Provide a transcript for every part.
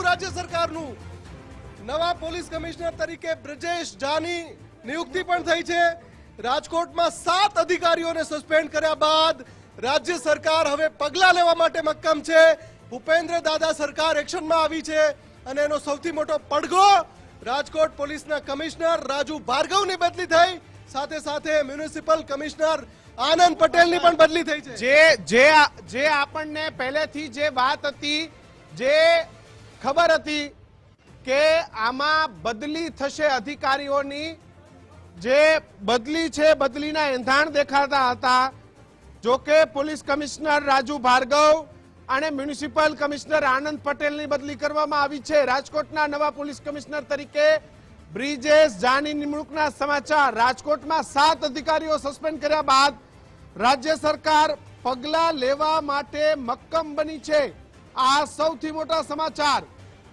રાજ્ય સરકારનું નવા પોલીસ કમિશનર તરીકે બ્રિજેશ ઝાની નિયુક્તિ પણ થઈ છે। રાજકોટમાં 7 અધિકારીઓને સસ્પેન્ડ કર્યા બાદ રાજ્ય સરકાર હવે પગલાં લેવા માટે મક્કમ છે। ભૂપેન્દ્ર દાદા સરકાર એક્શનમાં આવી છે અને એનો સૌથી મોટો પડઘો રાજકોટ પોલીસના કમિશનર રાજુ ભાર્ગવની બદલી થઈ, સાથે સાથે મ્યુનિસિપલ કમિશનર આનંદ પટેલની પણ બદલી થઈ છે। જે આપણને પહેલેથી જે વાત હતી, જે ખબર હતી કે આમાં બદલી થશે અધિકારીઓની, જે બદલી છે બદલીના એંધાણ દેખાતા હતા। જો કે પોલીસ કમિશનર રાજુ ભાર્ગવ અને મ્યુનિસિપલ કમિશનર આનંદ પટેલની બદલી કરવામાં આવી છે। રાજકોટના નવા પોલીસ કમિશનર તરીકે બ્રિજેશ ઝાની નિમણૂકના સમાચાર। રાજકોટમાં 7 અધિકારીઓ સસ્પેન્ડ કર્યા બાદ રાજ્ય સરકાર પગલાં લેવા માટે મક્કમ બની છે। આ સૌથી મોટા સમાચાર।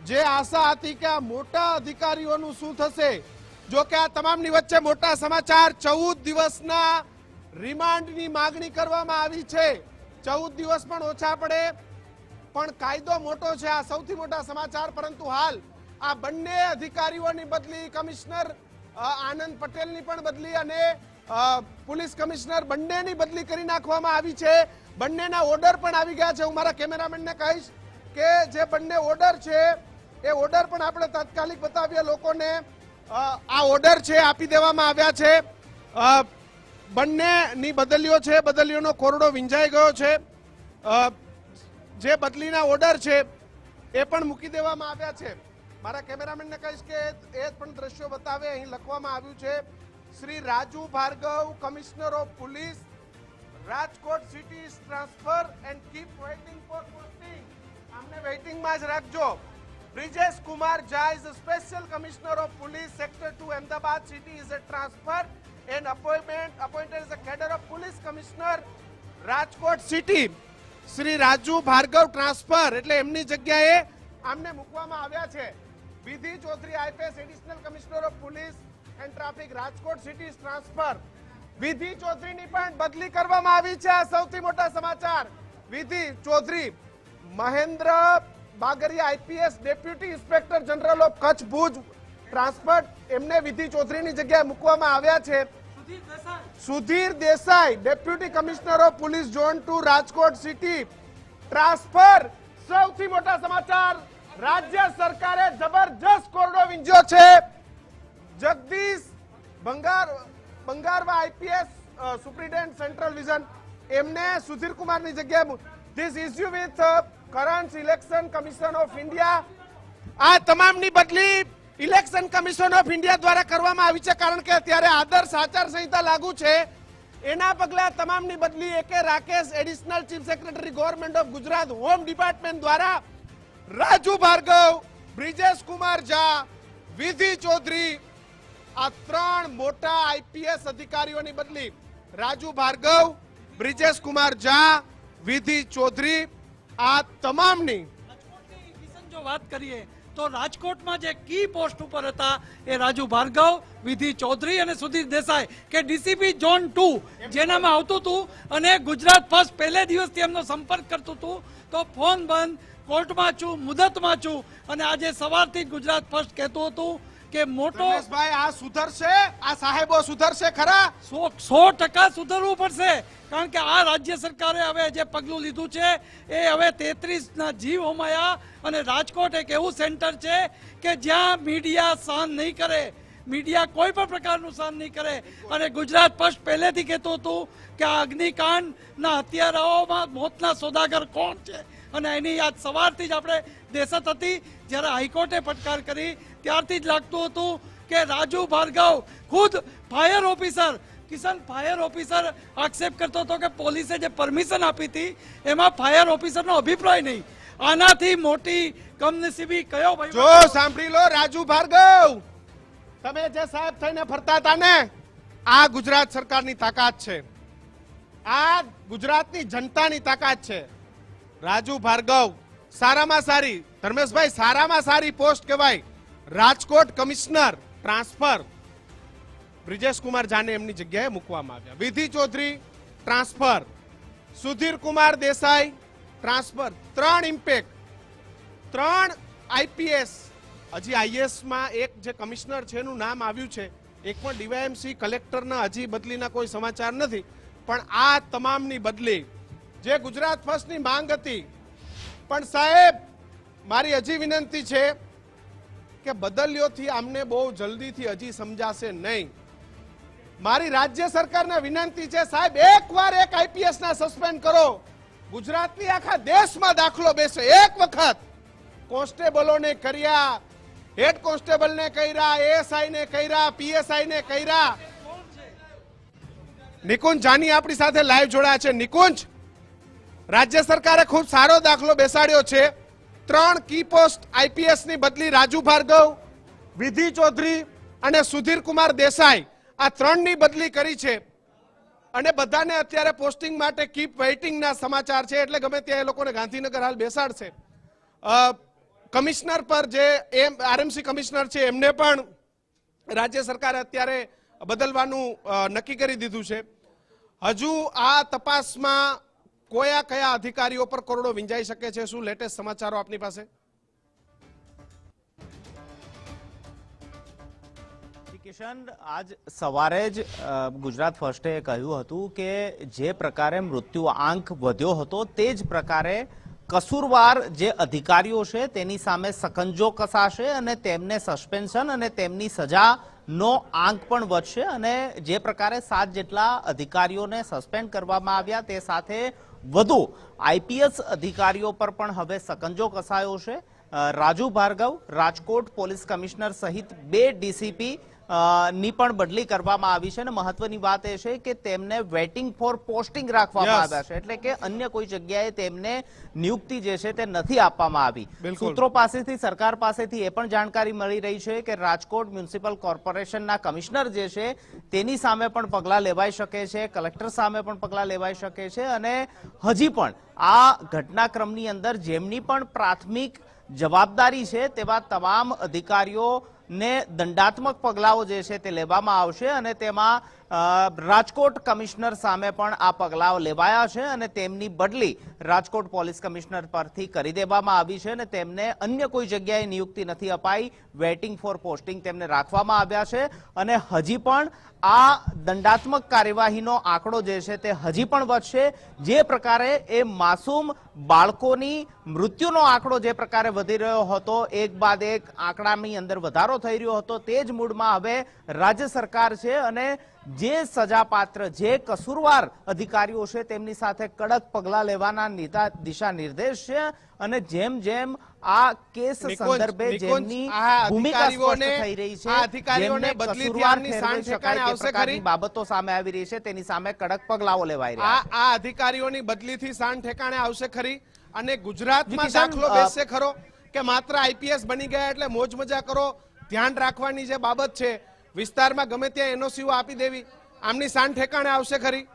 જે આશા હતી કે આ મોટા અધિકારીઓનું શું થશે, જો કે આ તમામની વચ્ચે મોટા સમાચાર। 14 દિવસના રિમાન્ડની માંગણી કરવામાં આવી છે। 14 દિવસ પણ ઓછા પડે, પણ કાયદો મોટો છે, આ સૌથી મોટા સમાચાર। પરંતુ હાલ આ બંને અધિકારીઓની બદલી, કમિશનર આનંદ પટેલની પણ બદલી અને પોલીસ કમિશનર બંનેની બદલી કરી નાખવામાં આવી છે। બંનેના ઓર્ડર પણ આવી ગયા છે। હું મારા કેમેરામેનને કહીશ કે જે બંને ઓર્ડર છે એ ઓર્ડર પણ આપણે તાત્કાલિક બતાવીએ લોકોને। આ ઓર્ડર છે આપી દેવામાં આવ્યા છે। બંનેની બદલીઓ છે, બદલીઓનો કોરડો વિંજાઈ ગયો છે। જે બદલીના ઓર્ડર છે એ પણ મૂકી દેવામાં આવ્યા છે। મારા કેમેરામેનને કહીશ કે એ પણ દ્રશ્યો બતાવે। અહીં લખવામાં આવ્યું છે Shri Raju Bhargav, commissioner of police, Rajkot city is transfer and keep waiting for posting. આમને વેઇટિંગમાં જ રાખજો। Brijesh Kumar Jha is a special commissioner of police, sector 2 Ahmedabad city is a transfer and appointed as a cadre of police commissioner Rajkot city. Shri Raju Bhargav transfer એટલે એમની જગ્યાએ આમને મૂકવામાં આવ્યા છે। Vidhi Chaudhary IPS additional commissioner of police and traffic Rajkot city transfer. વિધિ ચૌધરીની પણ બદલી કરવામાં આવી છે। આ સૌથી મોટા સમાચાર। Vidhi Chaudhary Mahendra Bagaria IPS deputy inspector general of Kutch Bhuj transfer, એમને વિધિ ચૌધરીની જગ્યાએ મૂકવામાં આવ્યા છે। Sudhir Desai deputy commissioner of police zone 2 Rajkot city transfer. સૌથી મોટા સમાચાર। રાજ્ય સરકારે જબરજસ્ત કોરડો વિંજ્યો છે। Jagdish Bangarva IPS superintendent central vision, એમને સુધીર કુમારની જગ્યાએ this issue with current election commission of India. આ તમામની બદલી ઇલેક્શન કમિશન ઓફ ઇન્ડિયા દ્વારા કરવામાં આવી છે, કારણ કે અત્યારે આદર્શ આચાર સંહિતા લાગુ છે। એના પગલે તમામની બદલી એકે Rakesh additional chief secretary government of Gujarat home department દ્વારા રાજુ ભાર્ગવ, બ્રિજેશ કુમાર ઝા, વિધિ ચૌધરી, આ 3 મોટા આઈપીએસ અધિકારીઓની બદલી। રાજુ ભાર્ગવ, બ્રિજેશ કુમાર ઝા, વિધિ ચૌધરી, આ તમામની જો વાત કરીએ તો રાજકોટમાં જે કી પોસ્ટ ઉપર હતા એ રાજુ ભાર્ગવ, વિધિ ચૌધરી અને સુધીર દેસાઈ કે ડીસીપી ઝોન 2 જેનામાં આવતું હતું અને ગુજરાત ફર્સ્ટ પહેલે દિવસથી એમનો સંપર્ક કરતું હતું, તો ફોન બંધ, કોર્ટમાં છું, મુદતમાં છું, અને આજે સવારથી ગુજરાત ફર્સ્ટ કહેતું હતું કે મોટો ભાઈ આ સુધરશે, આ સાહેબો સુધરશે ખરા? 100% સુધરવું પડશે, કારણ કે આ રાજ્ય સરકારે હવે જે પગલું લીધું છે એ હવે 33ના જીવ હોમાયા। અને રાજકોટ એક એવું સેન્ટર છે કે જ્યાં મીડિયા સહન નહીં કરે, મીડિયા કોઈ પણ પ્રકારનું સહન નહીં કરે। અને ગુજરાત ફર્સ્ટ પહેલેથી કહેતું હતું કે આ અગ્નિકાંડના હત્યારાઓમાં મોતના સોદાગર કોણ છે, અને એની આજ સવારથી જ આપણે દહેશત હતી। જ્યારે હાઈકોર્ટે ફટકાર કરી ત્યારથી જ લાગતું હતું કે રાજુ ભાર્ગવ ખુદ fire officer, Kishan fire officer આક્ષેપ કરતો હતો કે પોલીસે જે પરમિશન આપી હતી એમાં ફાયર ઓફિસરનો અભિપ્રાય નહીં। આનાથી મોટી કમનસીબી કયો ભાઈ? જો સાંભળી લો રાજુ ભાર્ગવ, તમે જે સાહેબ થઈને ફરતા હતા ને, આ ગુજરાત સરકારની તાકાત છે, આ ગુજરાતની જનતાની તાકાત છે। રાજુ ભાર્ગવ સારામાં સારી, ધર્મેશભાઈ સારામાં સારી પોસ્ટ કહેવાય, રાજકોટ કમિશનર ટ્રાન્સફર। બ્રિજેશ કુમાર ઝાને એમની જગ્યાએ મૂકવામાં આવ્યા। Vidhi Chaudhary transfer, Sudhir Kumar Desai transfer. 3 impact, 3 IPS, હજી આઈએસ માં એક જે કમિશનર છે એનું નામ આવ્યું છે, એક પણ ડીવાયએમસી કલેક્ટરના હજી બદલીના કોઈ સમાચાર નથી. પણ આ તમામની બદલી જે ગુજરાત ફર્સ્ટની માંગ હતી, પણ સાહેબ મારી હજી વિનંતી છે કે બદલ્યોથી આમને બહુ જલ્દીથી હજી સમજાશે નહીં. મારી રાજ્ય સરકારને વિનંતી છે સાહેબ, એકવાર એક આઈપીએસ ના સસ્પેન્ડ કરો, ગુજરાતની આખા દેશમાં દાખલો બેસે. એક વખત કોન્સ્ટેબલોને કર્યા, હેડ કોન્સ્ટેબલને કર્યા, એએસઆઈ ને કર્યા, પીએસઆઈ ને કર્યા. નિકુંજ જાની આપણી સાથે લાઈવ જોડાયા છે. નિકુંજ, રાજ્ય સરકારે ખૂબ સારો દાખલો બેસાડ્યો છે. 3 કી પોસ્ટ આઈપીએસ ની બદલી રાજુ ભાર્ગવ, વિધિ ચૌધરી અને સુધીર કુમાર દેસાઈ, આ 3 ની બદલી કરી છે. અને બધાને અત્યારે પોસ્ટિંગ માટે કીપ વેઇટિંગ ના સમાચાર છે, એટલે ગમે ત્યાં એ લોકોને ગાંધીનગર હાલ બેસાડશે. કમિશનર પર જે આરએમસી કમિશનર છે એમને પણ રાજ્ય સરકારે અત્યારે બદલવાનું નક્કી કરી દીધું છે. હજુ આ તપાસમાં કયા અધિકારીઓ પર કોરડો વિંજાઈ શકે છે? શું લેટેસ્ટ સમાચારો આપની પાસે? કિશન, આજ સવારે જ ગુજરાત ફર્સ્ટે કહ્યું હતું કે જે પ્રકારે મૃત્યુ આંક વધ્યો હતો તે જ પ્રકારે કસૂરવાર જે અધિકારીઓ છે તેની સામે સકંજો કસાશે અને તેમને સસ્પેન્શન અને તેમની સજાનો આંક પણ વધશે. અને જે પ્રકારે 7 જેટલા અધિકારીઓને સસ્પેન્ડ કરવામાં આવ્યા તે સાથે વધુ આઈપીએસ અધિકારીઓ પર પણ હવે સકંજો કસાયો છે. રાજુ ભાર્ગવ, રાજકોટ પોલીસ કમિશનર સહિત 2 ડીસીપી ની પણ બદલી કરવામાં આવી છે. અને મહત્વની વાત એ છે કે તેમને વેઇટિંગ ફોર પોસ્ટિંગ રાખવામાં આવ્યા છે, એટલે કે અન્ય કોઈ જગ્યાએ તેમને નિયુક્તિ જે છે તે નથી આપવામાં આવી. સૂત્રો પાસેથી, સરકાર પાસેથી એ પણ જાણકારી મળી રહી છે કે રાજકોટ મ્યુનિસિપલ કોર્પોરેશનના કમિશનર જે છે તેની સામે પણ પગલાં લેવાઈ શકે છે, કલેક્ટર સામે પણ પગલાં લેવાઈ શકે છે. અને હજી પણ આ ઘટનાક્રમની અંદર જેમની પણ પ્રાથમિક જવાબદારી છે તેવા તમામ અધિકારીઓ ને દંડાત્મક પગલાઓ જે છે તે લેવામાં આવશે. અને તેમાં રાજકોટ કમિશનર સામે પણ આ પગલાઓ લેવાયા છે અને તેમની બદલી રાજકોટ પોલીસ કમિશનર પરથી કરી દેવામાં આવી છે અને તેમને અન્ય કોઈ જગ્યાએ નિયુક્તિ નથી અપાઈ. વેઇટિંગ ફોર પોસ્ટિંગ તેમને રાખવામાં આવ્યા છે. અને હજી પણ આ દંડાત્મક કાર્યવાહીનો આંકડો જે છે તે હજી પણ વધશે. જે પ્રકારે એ માસૂમ બાળકોની મૃત્યુનો આંકડો જે પ્રકારે વધી રહ્યો હતો, એક બાદ એક આંકડાની અંદર વધારો થઈ રહ્યો હતો, તે જ મૂડમાં હવે રાજ્ય સરકાર છે અને જે સજાપાત્ર, જે કસૂરવાર અધિકારીઓ છે તેમની સાથે કડક પગલાં લેવાના દિશા નિર્દેશ છે. અને જેમ જેમ આ કેસ સંદર્ભે જેમની ભૂમિકા સ્પષ્ટ થઈ રહી છે, જેમને કસૂરવાર ઠેરવી શકાય તે પ્રકારની બાબતો સામે આવી રહી છે, તેની સામે કડક પગલાઓ લેવાઈ રહ્યા છે. આ અધિકારીઓની બદલીથી શાન ઠેકાણે આવશે ખરી? અને ગુજરાતમાં દાખલો બેસશે ખરો કે માત્ર આઈપીએસ બની ગયા એટલે મોજ મજા કરો? ધ્યાન રાખવાની જે બાબત છે, વિસ્તારમાં ગમે ત્યાં એનઓસીઓ આપી દેવી, આમની શાન ઠેકાણે આવશે ખરી?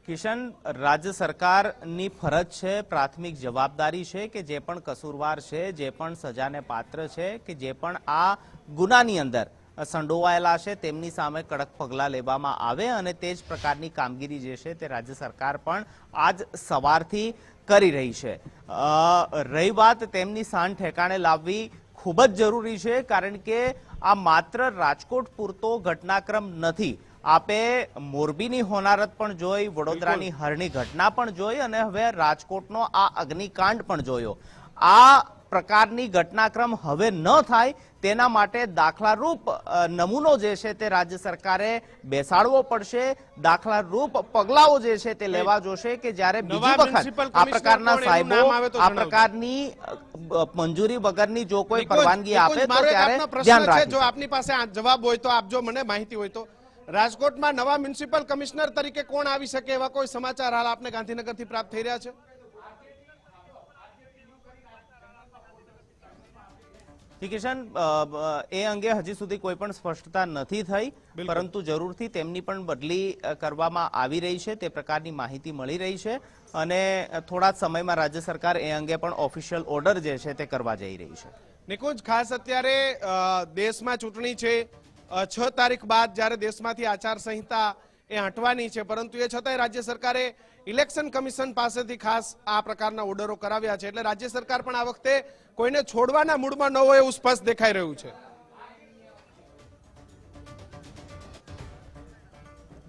કિશન, રાજ્ય સરકારની ફરજ છે, પ્રાથમિક જવાબદારી છે કે જે પણ કસૂરવાર છે, જે પણ સજાને પાત્ર છે, કે જે પણ આ ગુનાની અંદર સંડોવાયેલા છે તેમની સામે કડક પગલાં લેવામાં આવે. અને તે જ પ્રકારની કામગીરી જે છે તે રાજ્ય સરકાર પણ આજ સવારથી કરી રહી છે. રહી વાત તેમની શાન ઠેકાણે લાવવી ખૂબ જ જરૂરી છે, કારણ કે આ માત્ર રાજકોટ પૂરતો ઘટનાક્રમ નથી. આપે મોરબીની હોનારત પણ જોઈ, વડોદરાની હરની ઘટના પણ જોઈ અને હવે રાજકોટનો આ અગ્નિકાંડ પણ જોયો. આ પ્રકારની ઘટનાક્રમ હવે ન થાય તેના માટે દાખલારૂપ નમૂનો જે છે તે રાજ્ય સરકારે બેસાડવો પડશે. દાખલારૂપ પગલાઓ જે છે તે લેવા જોશે કે જ્યારે બીજી વખત આ પ્રકારના સાહેબો આ પ્રકારની મંજૂરી વગરની જો કોઈ પરવાનગી આપે તો ત્યારે ધ્યાન રાખે. જો આપની પાસે જવાબ હોય તો આપજો, મને માહિતી હોય તો. રાજકોટમાં નવા મ્યુનિસિપલ કમિશનર તરીકે કોણ આવી શકે એવા કોઈ સમાચાર હાલ આપને ગાંધીનગરથી પ્રાપ્ત થઈ રહ્યા છે? કિશન, એ અંગે હજી સુધી કોઈ પણ સ્પષ્ટતા નથી થઈ, પરંતુ જરૂરથી તેમની પણ બદલી કરવામાં આવી રહી છે તે પ્રકારની માહિતી મળી રહી છે. અને થોડા જ સમયમાં રાજ્ય સરકાર એ અંગે પણ ઓફિશિયલ ઓર્ડર જે છે તે કરવા જઈ રહી છે. નિકુંજ, ખાસ અત્યારે દેશમાં ચૂંટણી છે, 6 તારીખ બાદ જ્યારે દેશમાંથી આચાર સંહિતા એ હટવાની છે, પરંતુ એ છતાંય રાજ્ય સરકારે ઇલેક્શન કમિશન પાસેથી ખાસ આ પ્રકારના ઓર્ડરો કરાવ્યા છે. એટલે રાજ્ય સરકાર પણ આ વખતે કોઈને છોડવાના મૂડમાં ન હોય એવું સ્પષ્ટ દેખાઈ રહ્યું છે.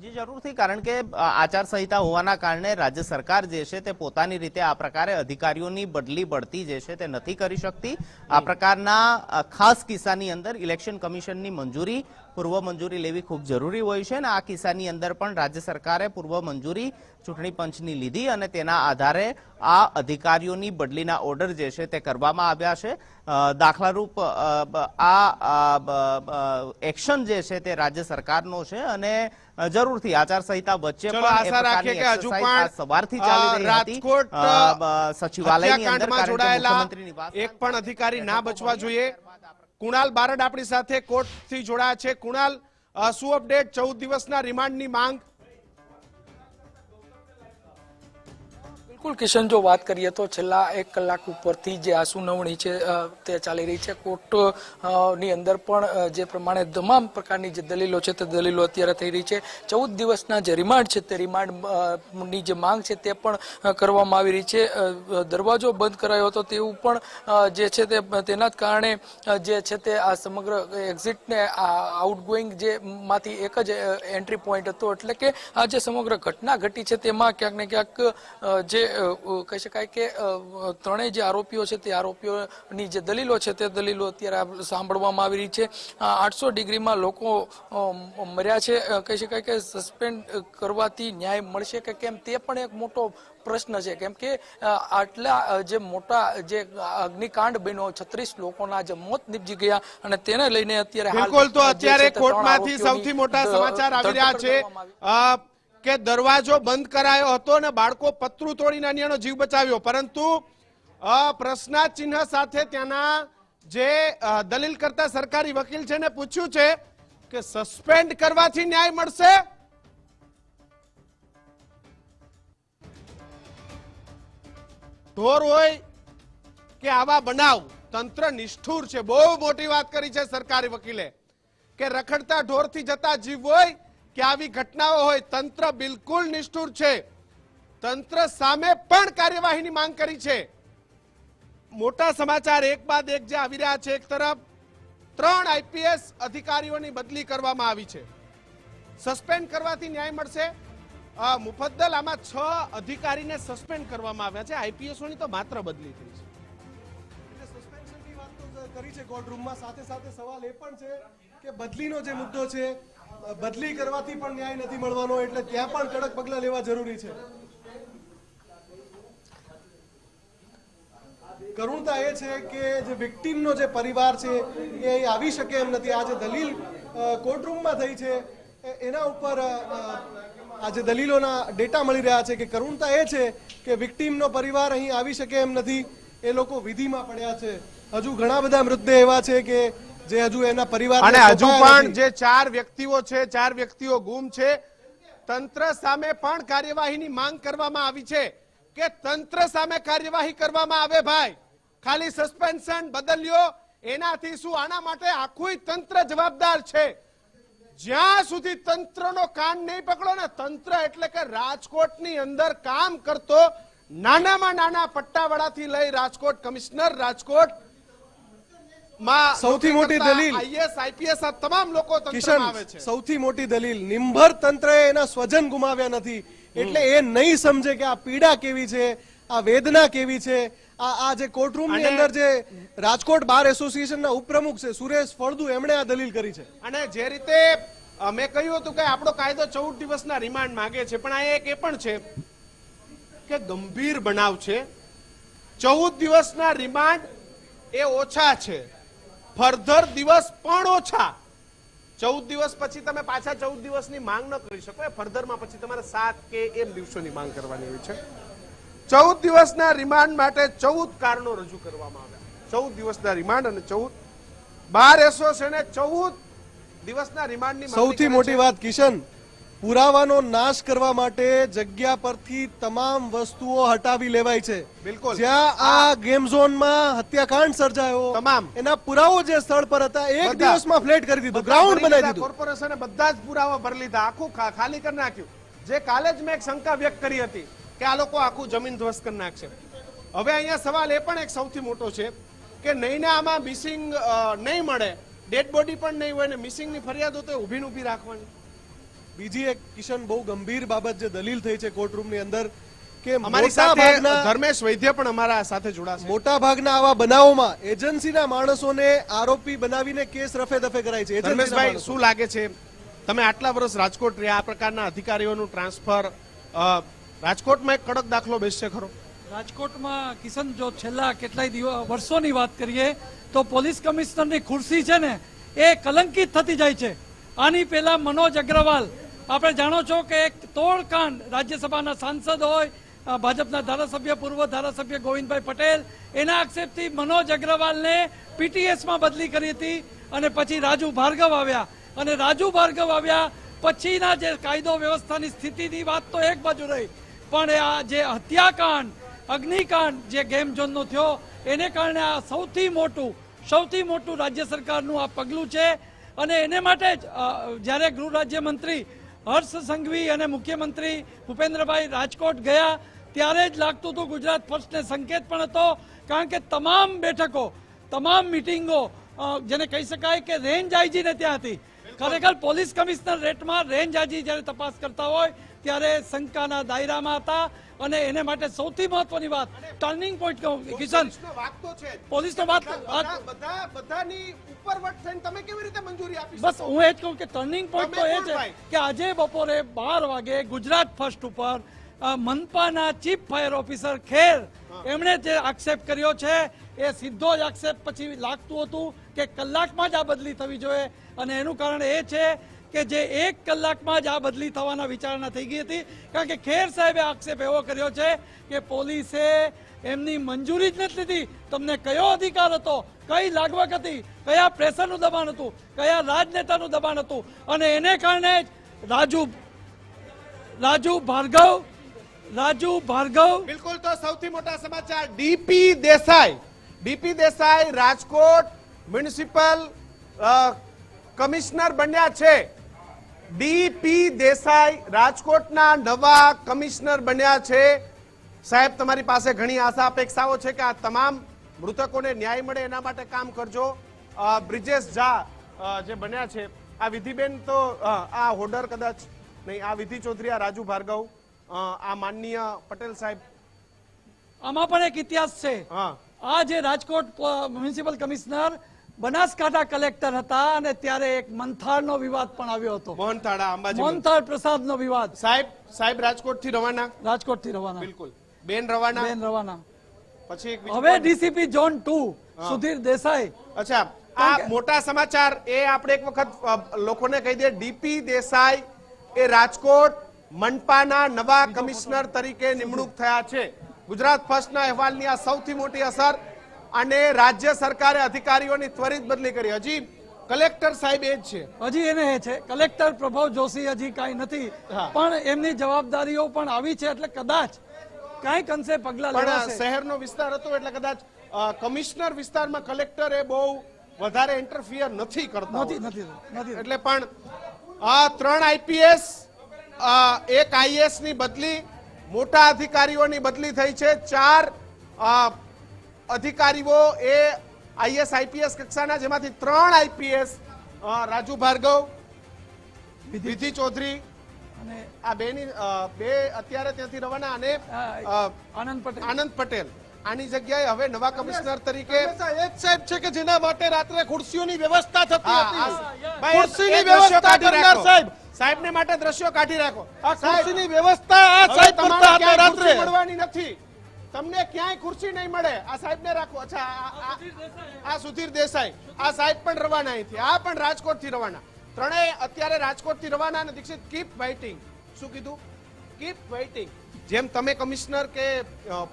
જી જરૂરથી, કારણ કે આચારસંહિતા હોવાના કારણે રાજ્ય સરકાર જે છે તે પોતાની રીતે આ પ્રકારે અધિકારીઓની બદલી બઢતી જે છે તે નથી કરી શકતી. આ પ્રકારના ખાસ કિસ્સાની અંદર ઇલેક્શન કમિશનની મંજૂરી, પૂર્વ મંજૂરી લેવી ખૂબ જરૂરી હોય છે, અને આ કિસ્સાની અંદર પણ રાજ્ય સરકારે પૂર્વ મંજૂરી ચૂંટણી પંચની લીધી અને તેના આધારે આ અધિકારીઓની બદલીના ઓર્ડર જે છે તે કરવામાં આવ્યા છે. દાખલારૂપ આ એક્શન જે છે તે રાજ્ય સરકારનો છે અને જરૂરથી આચારસંહિતા વચ્ચે ચલો પણ એ આશા રાખીએ કે પ્રકારની હજુ exercise આ સવારથી ચાલી પણ રહી હતી રાજકોટ સચિવાલયની અંદર, હત્યાકાંડમાં કારણ કે જોડાયેલા મુખ્યમંત્રી નિવાસ એક પણ અધિકારી ના બચવા જોઈએ. કુણાલ બારડ આપણી સાથે કોર્ટથી જોડાયા છે. કુણાલ, શું અપડેટ? 14 દિવસના રિમાન્ડની માંગ. બિલકુલ કિશન, જો વાત કરીએ તો છેલ્લા 1 કલાક ઉપરથી જે આ સુનાવણી છે તે ચાલી રહી છે. કોર્ટની અંદર પણ જે પ્રમાણે તમામ પ્રકારની જે દલીલો છે તે દલીલો અત્યારે થઈ રહી છે. 14 દિવસના જે રિમાન્ડ છે તે રિમાન્ડની જે માંગ છે તે પણ કરવામાં આવી રહી છે. દરવાજો બંધ કરાયો હતો તેવું પણ જે છે તેના જ કારણે જે છે તે આ સમગ્ર એક્ઝિટને આઉટગોઈંગ જે માંથી એક જ એન્ટ્રી પોઈન્ટ હતો, એટલે કે આ જે સમગ્ર ઘટના ઘટી છે તેમાં ક્યાંક ને ક્યાંક જે કહી શકાય કે ત્રણેય જે આરોપીઓ છે તે આરોપીઓની જે દલીલો છે તે દલીલો અત્યારે સાંભળવામાં આવી રહી છે. 800 ડિગ્રીમાં લોકો મર્યા છે, કહી શકાય કે સસ્પેન્ડ કરવાથી ન્યાય મળશે કે કેમ તે પણ એક મોટો પ્રશ્ન છે. કેમ કે આટલા જે મોટા જે અગ્નિકાંડ બન્યો, 36 લોકોના જે મોત નીપજી ગયા અને તેને લઈને અત્યારે બિલકુલ, તો અત્યારે કોર્ટમાંથી સૌથી મોટા સમાચાર આવી રહ્યા છે કે દરવાજો બંધ કરાયો હતો અને બાળકો પતરું તોડીને અન્યનો જીવ બચાવ્યો, પરંતુ પ્રશ્નાર્થ ચિહ્ન સાથે ત્યાંના જે દલીલ કરતા સરકારી વકીલ છે ને પૂછ્યું છે કે સસ્પેન્ડ કરવાથી ન્યાય મળશે. ઢોર હોય કે આવા બનાવ, તંત્ર નિષ્ઠુર છે. બહુ મોટી વાત કરી છે સરકારી વકીલે કે રખડતા ઢોરથી જતા જીવ હોય કે આવી ઘટનાઓ હોય, તંત્ર બિલકુલ નિષ્ઠુર છે. તંત્ર સામે પણ કાર્યવાહીની માંગ કરી છે. મોટા સમાચાર એક બાદ એક જે આવી રહ્યા છે. એક તરફ 3 આઈપીએસ અધિકારીઓની બદલી કરવામાં આવી છે. સસ્પેન્ડ કરવાથી ન્યાય મળશે. મુફદ્દલ, આમાં 6 અધિકારીને સસ્પેન્ડ કરવામાં આવ્યા છે. આઈપીએસઓની તો માત્ર બદલી થઈ છે. એટલે સસ્પેન્શનની વાત તો કરી છે કોર્ટ રૂમમાં. સાથે સાથે સવાલ એ પણ છે કે બદલીનો જે મુદ્દો છે, બદલી કરવાથી પણ ન્યાય નથી મળવાનો, એટલે ત્યાં પણ કડક પગલાં લેવા જરૂરી છે. કરુણતા એ છે કે જે વિક્ટીમનો જે પરિવાર છે એ આવી શકે એમ નથી. આ જે દલીલ કોર્ટરૂમમાં થઈ છે એના ઉપર આ જે દલીલોના ડેટા મળી રહ્યા છે કે કરુણતા એ છે કે વિક્ટીમનો પરિવાર અહીં આવી શકે એમ નથી. એ લોકો વિધિમાં પડ્યા છે. હજુ ઘણા બધા મૃતદેહ એવા છે કે જે હજુ એના પરિવાર અને હજુ પણ જે 4 વ્યક્તિઓ છે, 4 વ્યક્તિઓ ગુમ છે. તંત્ર સામે પણ કાર્યવાહીની માંગ કરવામાં આવી છે કે તંત્ર સામે કાર્યવાહી કરવામાં આવે. ભાઈ, ખાલી સસ્પેન્શન બદલ્યો એનાથી શું? આના માટે આખું તંત્ર જવાબદાર છે. જ્યાં સુધી તંત્રનો કાન નહીં પકડો ને, તંત્ર એટલે કે રાજકોટની અંદર કામ કરતો નાનામાં નાના પટ્ટાવાળાથી લઈ રાજકોટ કમિશનર, રાજકોટ સૌથી મોટી દલીલ આઈએસ આઈપીએસ આ તમામ લોકો તંત્રમાં આવે છે. સૌથી મોટી દલીલ નિંભર તંત્રએ એના સ્વજન ગુમાવ્યા નથી, એટલે એ નહીં સમજે કે આ પીડા કેવી છે, આ વેદના કેવી છે. આ જે કોર્ટરૂમની અંદર જે રાજકોટ બાર એસોસિએશનના ઉપપ્રમુખ છે સુરેશ ફળદુ, એમણે આ દલીલ કરી છે. અને જે રીતે મેં કહ્યું હતું કે આપણો કાયદો 14 દિવસના રિમાન્ડ માંગે છે, પણ આ એક એ પણ છે કે ગંભીર બનાવ છે. 14 દિવસના રિમાન્ડ એ ઓછા છે, ફર્ધર દિવસ પણ ઓછા. 14 દિવસ પછી તમે પાછા 14 દિવસની માંગ ન કરી શકો. એ ફર્ધરમાં પછી તમારે 7 કે એમ દિવસોની માંગ કરવાની હોય છે. 14 દિવસના રિમાન્ડ માટે 14 કારણો રજૂ કરવામાં આવ્યા. 14 દિવસના રિમાન્ડ અને 14 બાર એસોસિએશને 14 દિવસના રિમાન્ડની સૌથી મોટી વાત કિશન, પુરાવાનો નાશ કરવા માટે જગ્યા પરથી તમામ વસ્તુઓ હટાવી લેવાય છે. બિલકુલ. જ્યાં આ ગેમ ઝોનમાં હત્યાકાંડ સર્જાયો, તમામ એના પુરાવો જે સ્થળ પર હતા એક દિવસમાં ફ્લેટ કરી દીધું, ગ્રાઉન્ડ બનાવી દીધું. કોર્પોરેશને બધા જ પુરાવા ભરી લીધા, આખું ખાલી કરી નાખ્યું. જે કાલે જ મેં એક શંકા વ્યક્ત કરી હતી કે આ લોકો આખું જમીન ધ્વસ્ત કરી નાખશે. હવે અહીંયા સવાલ એ પણ એક સૌથી મોટો છે કે નહીં ને આમાં મિસિંગ નહીં મળે, ડેડ બોડી પણ નહીં હોય ને મિસિંગની ફરિયાદો તો ઊભી ને ઊભી રાખવાની. બીજી એક કિશન બહુ ગંભીર બાબત જે દલીલ થઈ છે કોર્ટરૂમની અંદર કે અમારી સાથે ધર્મેશ વૈદ્ય પણ અમારા સાથે જોડાશે. મોટા ભાગના આવા બનાવોમાં એજન્સીના માણસોને આરોપી બનાવીને કેસ રફે દફે કરાય છે. ધર્મેશભાઈ, શું લાગે છે, તમે આટલા વર્ષ રાજકોટ રહ્યા, આ પ્રકારના અધિકારીઓનું ટ્રાન્સફર રાજકોટમાં એક કડક દાખલો બેસશે ખરો? રાજકોટમાં કિશન જો છેલ્લા કેટલાય વર્ષોની વાત કરીએ તો પોલીસ કમિશનરની ખુરશી છે ને એ કલંકિત થતી જાય છે. આની પહેલા મનોજ અગ્રવાલ, આપણે જાણો છો કે એક તોડકાંડ, રાજ્યસભાના સાંસદ હોય, ભાજપના ધારાસભ્ય, પૂર્વ ધારાસભ્ય ગોવિંદભાઈ પટેલ, એના આક્ષેપથી મનોજ અગ્રવાલને પીટીએસમાં બદલી કરી હતી અને પછી રાજુ ભાર્ગવ આવ્યા અને રાજુ ભાર્ગવ આવ્યા પછીના જે કાયદો વ્યવસ્થાની સ્થિતિની વાત તો એક બાજુ રહી, પણ આ જે હત્યાકાંડ, અગ્નિકાંડ જે ગેમ ઝોનનો થયો એને કારણે આ સૌથી મોટું રાજ્ય સરકારનું આ પગલું છે. અને એને માટે જ જ્યારે ગૃહ રાજ્યમંત્રી હર્ષ સંઘવી અને મુખ્યમંત્રી ભૂપેન્દ્રભાઈ રાજકોટ ગયા ત્યારે જ લાગતું હતું ગુજરાત ફર્સ્ટને સંકેત પણ હતો, કારણ કે તમામ બેઠકો, તમામ મિટિંગો જેને કહી શકાય કે રેન્જ આઈજીને ત્યાં હતી. ખરેખર પોલીસ કમિશનર રેટમાં રેન્જ આઈજી જ્યારે તપાસ કરતા હોય ત્યારે શંકાના દાયરામાં હતા અને એને માટે સૌથી મહત્વની વાત ટર્નિંગ પોઈન્ટ કિશન, પોલીસનો વાત બધાની ઉપરવટ થઈને તમે કેવી રીતે મંજૂરી આપી? બસ હું એ જ કહું કે ટર્નિંગ પોઈન્ટ તો એ છે કે આજે બપોરે 12 વાગે ગુજરાત ફર્સ્ટ ઉપર મનપાના ચીફ ફાયર ઓફિસર ખેર એમણે જે આક્ષેપ કર્યો છે એ સીધો જ આક્ષેપ પછી લાગતું હતું કે કલાકમાં જ આ બદલી થવી જોઈએ અને એનું કારણ એ છે કે જે 1 કલાકમાં જ આ બદલી થવાના વિચારણા થઈ ગઈ હતી, કારણ કે ખેર સાહેબે આક્ષેપ એવો કર્યો છે કે પોલીસે એમની મંજૂરી જ નથી લીધી. તમને કયો અધિકાર હતો, કઈ લાગવક હતી, કયા પ્રેશરનું દબાણ હતું, કયા રાજનેતાનું દબાણ હતું અને એને કારણે જ રાજુ ભાર્ગવ બિલકુલ. તો સૌથી મોટા સમાચાર, DP Desai Rajkot municipal commissioner બન્યા છે. ડીપી દેસાઈ રાજકોટના નવા કમિશનર બન્યા છે. સાહેબ, તમારી પાસે ઘણી આશા અપેક્ષાઓ છે કે આ તમામ મૃતકોને ન્યાય મળે એના માટે કામ કરજો. બ્રિજેશ ઝા જે બન્યા છે, આ વિધિબેન તો આ હોર્ડર કદાચ નહીં, આ વિધિ ચૌધરી, આ રાજુ ભાર્ગવ, આ માનનીય પટેલ સાહેબ, આમાં પણ એક ઇતિહાસ છે. આ જે Rajkot municipal commissioner Banaskantha collector હતા અને ત્યારે એક મંથાળનો વિવાદ પણ આવ્યો હતો. મોહનથાળ પ્રસાદનો વિવાદ. સાહેબ રાજકોટ થી રવાના. બિલકુલ. બેન રવાના. પછી હવે ડીસીપી ઝોન 2 સુધીર દેસાઈ. અચ્છા, આ મોટા સમાચાર એ આપણે એક વખત લોકોને કહી દે. ડીપી દેસાઈ એ રાજકોટ મનપાના નવા કમિશનર તરીકે નિમણૂક થયા છે. ગુજરાત ફર્સ્ટના અહેવાલની આ સૌથી મોટી અસર. અને રાજ્ય સરકારે અધિકારીઓની ત્વરિત બદલી કરી. હજી કલેક્ટર સાહેબ એ જ છે, હજી એને છે કલેક્ટર પ્રભાવ જોશી, હજી કાંઈ નથી, પણ એમની જવાબદારીઓ પણ આવી છે એટલે કદાચ કાંઈક અંશે પગલા લેવાશે. શહેરનો વિસ્તાર હતો એટલે કદાચ કમિશનર વિસ્તારમાં કલેક્ટર એ બહુ વધારે ઇન્ટરફિયર નથી કરતા, એટલે પણ 3 આઈપીએસ 1 આઈએસ ની બદલી, મોટા અધિકારીઓની બદલી થઈ છે. 4 અધિકારીઓ એ આઈએસ આઈપીએસ કક્ષાના, જેમાંથી 3 આઈપીએસ રાજુ ભાર્ગવ, વિધિ ચૌધરી અને આ બે અત્યારે ત્યાંથી રવાના અને આનંદ પટેલ. આની જગ્યાએ હવે નવા કમિશનર તરીકે એક સાહેબ છે કે જેના માટે રાત્રે ખુરશીઓની વ્યવસ્થા થતી હતી. ખુરશીની વ્યવસ્થા કરનાર સાહેબને માટે દ્રશ્યો કાઢી રાખો. આ ખુરશીની વ્યવસ્થા આ સાહેબ કરતા હતા રાત્રે. મળવાની નથી, તમને ક્યાંય ખુરશી નહીં મળે. આ સાહેબને રાખો. અચ્છા, આ સુધીર દેસાઈ, આ સાહેબ પણ રવાના અહીંથી, આ પણ રાજકોટ થી રવાના. ત્રણેય અત્યારે રાજકોટ થી રવાના. અને દીક્ષિત, કીપ વેઇટિંગ. શું કીધું? Keep waiting. જેમ તમે કમિશનર કે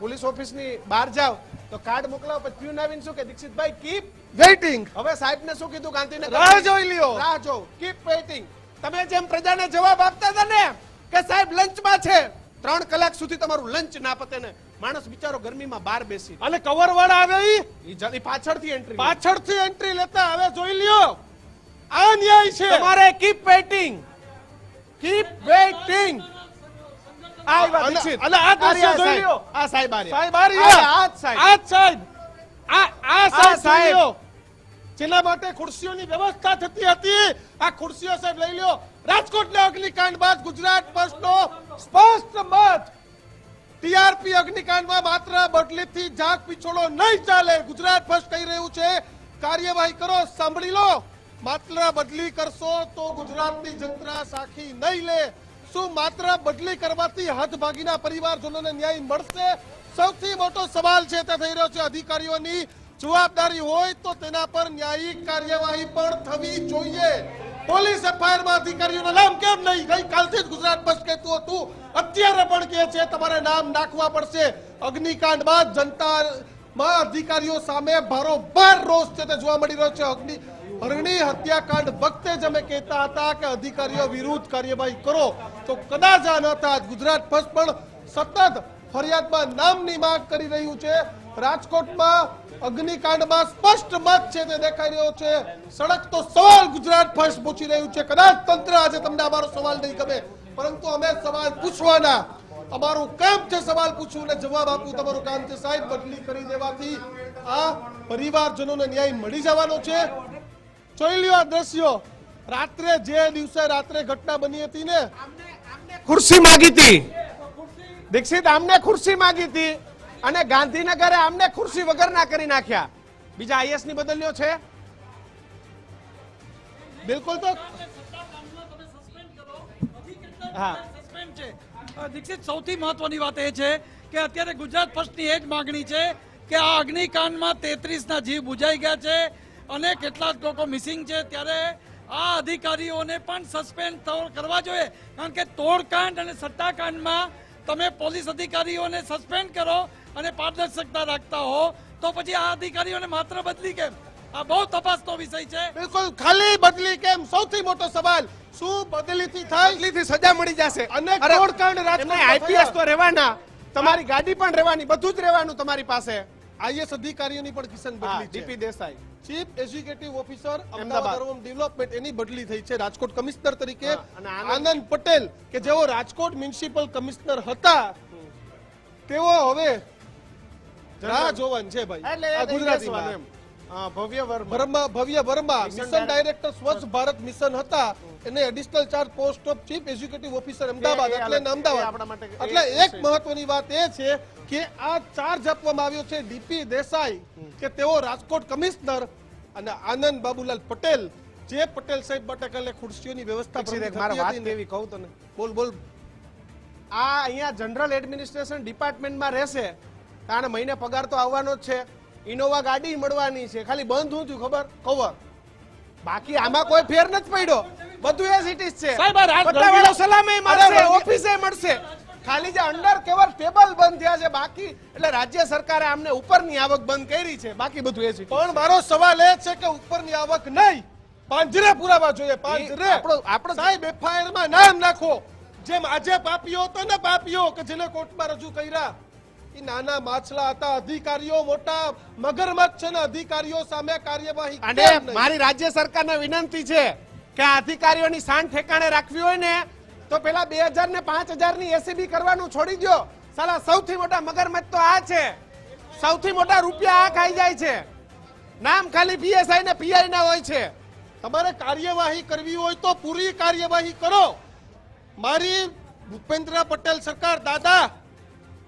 પોલીસ ઓફિસની બહાર જાઓ તો કાર્ડ મોકલાવો, પછી પ્યુન આવીને શું કે દીક્ષિતભાઈ કીપ વેઇટિંગ. હવે સાહેબને શું કીધું ગાંધીનગર? રાહ જોઈ લ્યો. રાહ જો, કીપ વેઇટિંગ. તમે જેમ પ્રજાને જવાબ આપતા હતા ને કે સાહેબ લંચમાં છે, 3 કલાક સુધી તમારું લંચ ના પતે ને માણસ બિચારો ગરમીમાં બહાર બેસી અને કવર વાળા આવે ઈ પાછળથી એન્ટ્રી લેતા. હવે જોઈ લ્યો, આ ન્યાય છે. તમારે કીપ વેઇટિંગ, કીપ વેઇટિંગ. આવ્યા દીક્ષિત. અને આ દ્રશ્ય આ જોઈ લ્યો. આ સાહેબ આ રહ્યા. સાહેબ આ રહ્યા. આ જ સાહેબ. આ જ સાહેબ આ સાહેબ સાહેબ. જોઈ લ્યો. જેના માટે ખુરશીઓની વ્યવસ્થા થતી હતી આ ખુરશીઓ સાહેબ લઈ લ્યો. રાજકોટના અગ્નિકાંડ બાદ ગુજરાત ફર્સ્ટનો સ્પષ્ટ મત ટીઆરપી અગ્નિકાંડમાં માત્ર બદલીથી જાગ પીછોડો નહીં ચાલે. ગુજરાત ફર્સ્ટ કહી રહ્યું છે કાર્યવાહી કરો. સાંભળી લો, માત્ર બદલી કરશો તો ગુજરાતની જનતા સાખી નહીં લે. શું માત્ર બદલી કરવાથી હદભાગીના પરિવારજનોને ન્યાય મળશે? સૌથી મોટો સવાલ છે તે થઈ રહ્યો છે. અધિકારીઓની જવાબદારી હોય તો તેના પર ન્યાયિક કાર્યવાહી પણ થવી જોઈએ. પોલીસ એફઆઈઆરમાં અધિકારીઓના નામ કેમ નહીં? ગઈકાલથી જ ગુજરાત ફર્સ્ટ કહેતું હતું, અત્યારે પણ કહે છે તમારે નામ નાખવા પડશે. અગ્નિકાંડ બાદ જનતામાં અધિકારીઓ સામે ભારોભાર રોષ છે તે જોવા મળી રહ્યો છે. હરણી હત્યાકાંડ વખતે જ અમે કહેતા હતા કે અધિકારીઓ વિરુદ્ધ કાર્યવાહી કરો, તો કદાચ આ ન થાત. ગુજરાત ફર્સ્ટ પણ સતત ફરિયાદમાં નામની માંગ કરી રહ્યું છે. રાજકોટમાં અગ્નિકાંડમાં સ્પષ્ટ મત છે તે દેખાઈ રહ્યો છે. સળગતો સવાલ ગુજરાત ફર્સ્ટ પૂછી રહ્યું છે. કદાચ તંત્ર આજે તમને અમારો સવાલ નહીં ગમે, પરંતુ અમે સવાલ પૂછવાના. અમારું કામ છે સવાલ પૂછવું અને જવાબ આપવું. તમારું કામ છે સાહેબ. બદલી કરી દેવાથી આ પરિવારજનોને ન્યાય મળી જવાનો છે. જોઈ લ્યો આ દ્રશ્યો. રાત્રે જે દિવસે રાત્રે ઘટના બની હતી ને, ખુરશી માંગી હતી દીક્ષિત, આમને ખુરશી માંગી હતી અને ગાંધીનગરે આમને ખુરશી વગરના કરી નાખ્યા. બીજા આઈએસ ની બદલ્યો છે. બિલકુલ. તો હા. દીક્ષિત, સૌથી મહત્વની વાત એ છે કે અત્યારે ગુજરાત ફર્સ્ટની એ જ માંગણી છે કે આ અગ્નિકાંડમાં 33ના જીવ બુજાઈ ગયા છે અને કેટલાક લોકો મિસિંગ છે. ત્યારે આ અધિકારીઓને પણ સસ્પેન્ડ કરવા જોઈએ, કારણ કે તોડકાંડ અને સટ્ટાકાંડમાં તમે પોલીસ અધિકારીઓને સસ્પેન્ડ કરો અને પારદર્શકતા રાખતા હો, તો પછી આ અધિકારીઓને માત્ર બદલી કેમ? આ બહુ તપાસનો વિષય છે. બિલકુલ, ખાલી બદલી કેમ? સૌથી મોટો સવાલ. શું બદલીથી થાય? બદલીથી સજા મળી જશે. અને તોડકાંડ રાજકોટમાં આઈપીએસ તો રહેવાના, તમારી ગાડી પણ રહેવાની, બધું જ રહેવાનું તમારી પાસે. આઈએસ અધિકારીઓની પણ કિશન બદલી છે. DP Desai chief executive officer Ahmedabad urban development, એની બદલી થઈ છે. રાજકોટ કમિશનર તરીકે અને આનંદ પટેલ, કે જેઓ રાજકોટ મ્યુનિસિપલ કમિશનર હતા, તેઓ હવે રાહ જોવાન છે ભાઈ. એટલે આ ગુજરાતીમાં એમ ભવ્ય વર્મા. ભવ્ય વર્મા મિશન ડાયરેક્ટર સ્વચ્છ ભારત મિશન હતા. એને additional charge post of chief executive officer Ahmedabad, એટલે અમદાવાદ. એટલે એક મહત્વની વાત એ છે કે આ ચાર્જ આપવામાં આવ્યો છે ડીપી દેસાઈ, કે તેઓ રાજકોટ કમિશનર, અને આનંદ બાબુલાલ પટેલ, જે પટેલ સાહેબ માટે કાલે ખુરશીઓની વ્યવસ્થા મારા વાત કેવી કહું તને. બોલ બોલ. આ અહીંયા જનરલ એડમિનિસ્ટ્રેશન ડિપાર્ટમેન્ટમાં રહેશે, કારણ મહિને પગાર તો આવવાનો જ છે. ઇનોવા ગાડી મળવાની છે, ખાલી બંધ હું થયું ખબર? કવર. બાકી આમાં કોઈ ફેર નથી પડ્યો, બધું એ સિટીઝ છે. સાહેબ, આ પટ્ટાવાળો સલામે મળશે, ઓફિસે મળશે. ખાલી જે અંડર કવર ટેબલ બંધ થયા છે બાકી, એટલે રાજ્ય સરકારે આમને ઉપરની આવક બંધ કરી છે, બાકી બધું એ છે. પણ મારો સવાલ એ છે કે ઉપરની આવક નહીં, પાંજરે પુરાવા જોઈએ. પાંજરે. આપણો સાહેબ, એફઆઈઆર માં નામ નાખો. જેમ આજે પાપીઓ હતો ને, પાપીઓ કે જેને કોર્ટમાં રજૂ કર્યા, એ નાના માછલા હતા. અધિકારીઓ મોટા મગરમચ્છ છે ને, અધિકારીઓ સામે કાર્યવાહી અને કેમ નહીં? મારી રાજ્ય સરકારને વિનંતી છે કે આ અધિકારીઓની શાન ઠેકાણે રાખવી હોય ને, તો પેલા 2000 ને 5000 ની એસીબી કરવાનું છોડી દો. સાલા સૌથી મોટા મગરમચ્છ તો આ છે, સૌથી મોટા રૂપિયા આ ખાઈ જાય છે. નામ ખાલી પીએસઆઈ ને પીઆઈ ના હોય છે. તમારે કાર્યવાહી કરવી હોય તો પૂરી કાર્યવાહી કરો. મારી ભૂપેન્દ્ર પટેલ સરકાર, દાદા,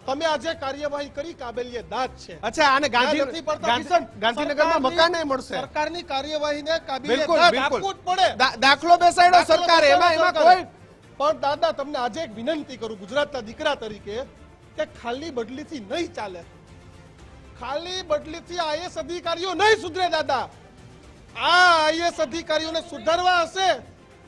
તમે આજે કાર્યવાહી કરી, કાબેલિયત દાદ છે. અચ્છા, અને નથી પડતા કિશન. ગાંધીનગરમાં મકાન મળશે. સરકારની કાર્યવાહીને કાબેલિયત બિલકુલ, દાદ બિલકુલ. આપવું જ પડે. દાખલો બેસાડ્યો સરકારે, એમાં કોઈ પણ દાદા, તમને આજે એક વિનંતી કરું ગુજરાતના દીકરા તરીકે, કે ખાલી બદલીથી નહીં ચાલે. ખાલી બદલીથી આઈએસ અધિકારીઓ નહીં સુધરે દાદા. આ આઈએસ અધિકારીઓને સુધારવા હશે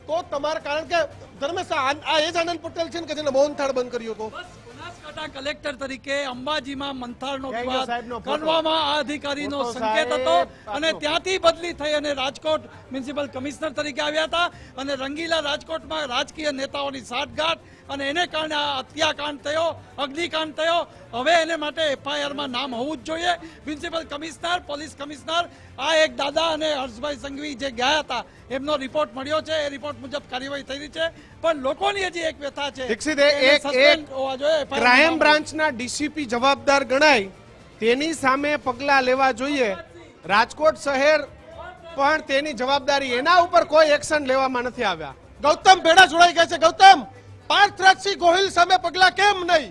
તો તમારે, કારણ કે ધર્મેશ, આ એ જ આનંદ પટેલ છે ને કે જેને મોહનથાળ બંધ કર્યો હતો. બનાસકાંઠા કલેક્ટર તરીકે અંબાજીમાં મંથાળનો જય વિવાદ સાહેબનો ફોટો. કરવામાં આ અધિકારીનો ફોટો સંકેત સાહેબ, હતો અને આપનો. ત્યાંથી બદલી થઈ અને રાજકોટ મ્યુનિસિપલ કમિશનર તરીકે આવ્યા હતા અને રંગીલા રાજકોટમાં રાજકીય નેતાઓની સાઠગાંઠ અને એને કારણે આ હત્યાકાંડ થયો, અગ્નિકાંડ થયો. હવે એને માટે એફઆઈઆરમાં નામ હોવું જ જોઈએ. મ્યુનિસિપલ કમિશનર, પોલીસ કમિશનર, આ એક દાદા અને હર્ષભાઈ સંઘવી જે ગયા હતા એમનો રિપોર્ટ મળ્યો છે. એ રિપોર્ટ મુજબ કાર્યવાહી થઈ રહી છે, પણ લોકોની હજી એક વ્યથા છે. દીક્ષિત, કે એને એક suspend હોવા જોઈએ, FIR ક્રાઇમ નામ બ્રાન્ચના ડીસીપી જવાબદાર ગણાય, તેની સામે પગલા લેવા જોઈએ. રાજકોટ શહેર પણ તેની જવાબદારી, એના ઉપર કોઈ એક્શન લેવામાં નથી આવ્યા. ગૌતમ ભેડા જોડાઈ ગયા છે. ગૌતમ, પાર્થરાજસિંહ ગોહિલ સામે પગલા કેમ નહીં?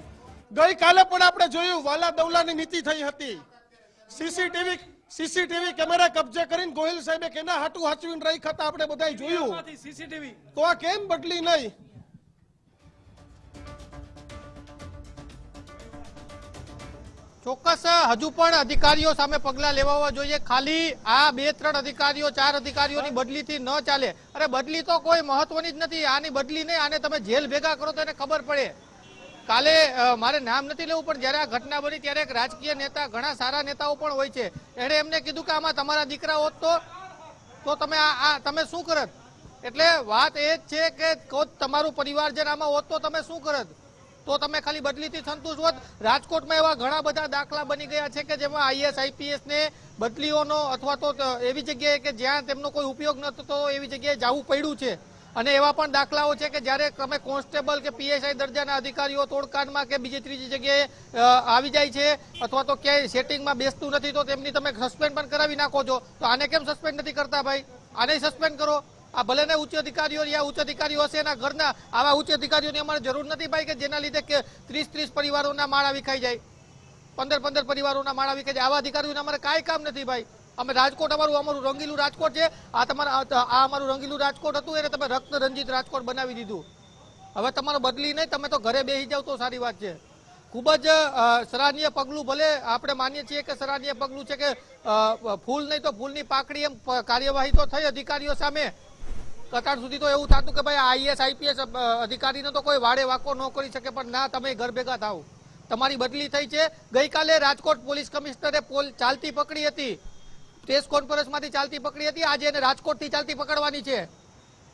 ગઈકાલે પણ આપણે જોયું વાલા દવલાની નીતિ થઈ હતી. સીસીટીવી કેમેરા કબજે કરીને ગોહિલ સાહેબે કેના હાટું હાચવીને રહી ખાતા આપણે બધાય જોયું. માંથી સીસીટીવી તો આ કેમ બદલી નહીં? ચોક્કસ હજુ પણ અધિકારીઓ સામે પગલા લેવા જોઈએ. ખાલી આ 2-3 અધિકારીઓ, 4 અધિકારીઓની બદલીથી ન ચાલે. અરે બદલી તો કોઈ મહત્વની જ નથી. આની બદલી નહીં, આને તમે જેલ ભેગા કરો તો એને ખબર પડે. કાલે મારે નામ નથી લેવું, પણ જયારે આ ઘટના બની ત્યારે એક રાજકીય નેતા, ઘણા સારા નેતાઓ પણ હોય છે, એણે એમને કીધું કે આમાં તમારા દીકરા હોત તો તમે શું કરત? એટલે વાત એ જ છે કે તમારું પરિવારજન આમાં હોત તો તમે શું કરત? તો તમે ખાલી બદલીથી સંતુષ્ટ હોત. રાજકોટમાં એવા ઘણા બધા દાખલા બની ગયા છે કે જેમાં આઈએસ આઈપીએસ ને બદલીઓનો અથવા તો એવી જગ્યાએ કે જ્યાં તેમનો કોઈ ઉપયોગ નતો તો એવી જગ્યાએ જવું પડ્યું છે. અને એવા પણ દાખલાઓ છે કે જ્યારે તમે કોન્સ્ટેબલ કે પીએસઆઈ દરજાના અધિકારીઓ તોડકાંડમાં કે બીજી ત્રીજી જગ્યાએ આવી જાય છે અથવા તો ક્યાંય સેટિંગમાં બેસતું નથી તો તેમની તમે સસ્પેન્ડ પણ કરાવી નાખો છો. તો આને કેમ સસ્પેન્ડ નથી કરતા ભાઈ? આને સસ્પેન્ડ કરો. આ ભલે ને ઉચ્ચ અધિકારીઓ, યા ઉચ્ચ અધિકારીઓ હશે એના ઘરના, આવા ઉચ્ચ અધિકારીઓની અમારે જરૂર નથી ભાઈ કે જેના લીધે કે 30-30 પરિવારોના માળા વિખાઈ જાય, 15-15 પરિવારોના માળા વિખાઈ જાય. આવા અધિકારીઓને અમારે કાંઈ કામ નથી ભાઈ. અમે રાજકોટ, અમારું રંગીલું રાજકોટ છે. આ અમારું રંગીલું રાજકોટ હતું, એને તમે રક્ત રંજિત રાજકોટ બનાવી દીધું. હવે તમારો બદલી નહીં, તમે તો ઘરે બેસી જાવ તો સારી વાત છે. ખૂબ જ સરાહનીય પગલું, ભલે આપણે માનીએ છીએ કે સરાહનીય પગલું છે કે ફૂલ નહીં તો ફૂલની પાકડી એમ કાર્યવાહી તો થઈ અધિકારીઓ સામે. કતાર સુધી તો એવું થતું કે ભાઈ આઈએસ આઈપીએસ અધિકારીને તો કોઈ વાડે વાકો ન કરી શકે, પણ ના, તમે ઘર ભેગા થાવ. તમારી બદલી થઈ છે. ગઈકાલે રાજકોટ પોલીસ કમિશનરે ચાલતી પકડી હતી, પ્રેસ કોન્ફરન્સમાંથી ચાલતી પકડી હતી. આજે એને રાજકોટથી ચાલતી પકડવાની છે.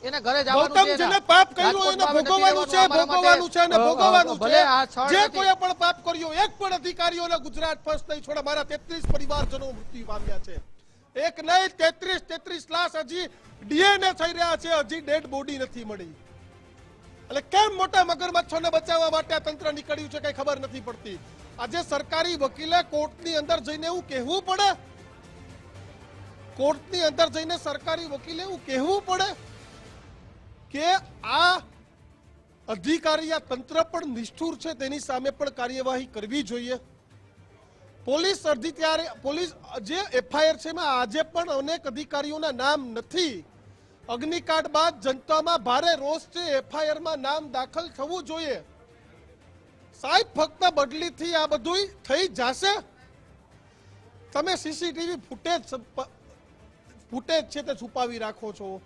એને ઘરે જવાનું ગૌતમ, છે. જેને પાપ કર્યું એને ભોગવવાનું છે, ભોગવવાનું છે અને ભોગવવાનું છે. જે કોઈએ પણ પાપ કર્યું, એક પણ અધિકારીઓને ગુજરાત ફર્સ્ટ નહીં છોડે. મારા 33 પરિવારજનો મૃત્યુ પામ્યા છે. એક નહીં 33 લાશ હજી ડીએનએ થઈ રહ્યા છે, હજી ડેડ બોડી નથી મળી. એટલે કેમ મોટા મગરમચ્છોને બચાવવા માટે આ તંત્ર નીકળ્યું છે કઈ ખબર નથી પડતી. આજે સરકારી વકીલે કોર્ટની અંદર જઈને એવું કહેવું પડે, કોર્ટની અંદર જઈને સરકારી વકીલે એવું કહેવું પડે કે આ અધિકારી, આ તંત્ર પણ નિષ્ઠુર છે, તેની સામે પણ કાર્યવાહી કરવી જોઈએ. પોલીસ જે એફઆઈઆર છે એમાં આજે પણ અનેક અધિકારીઓના નામ નથી. અગ્નિકાંડ બાદ જનતામાં ભારે રોષ છે. એફઆઈઆરમાં નામ દાખલ થવું જોઈએ. સાહેબ, ફક્ત બદલીથી આ બધું થઈ જશે? તમે સીસીટીવી ફૂટેજ છે તે છુપાવી રાખો છો.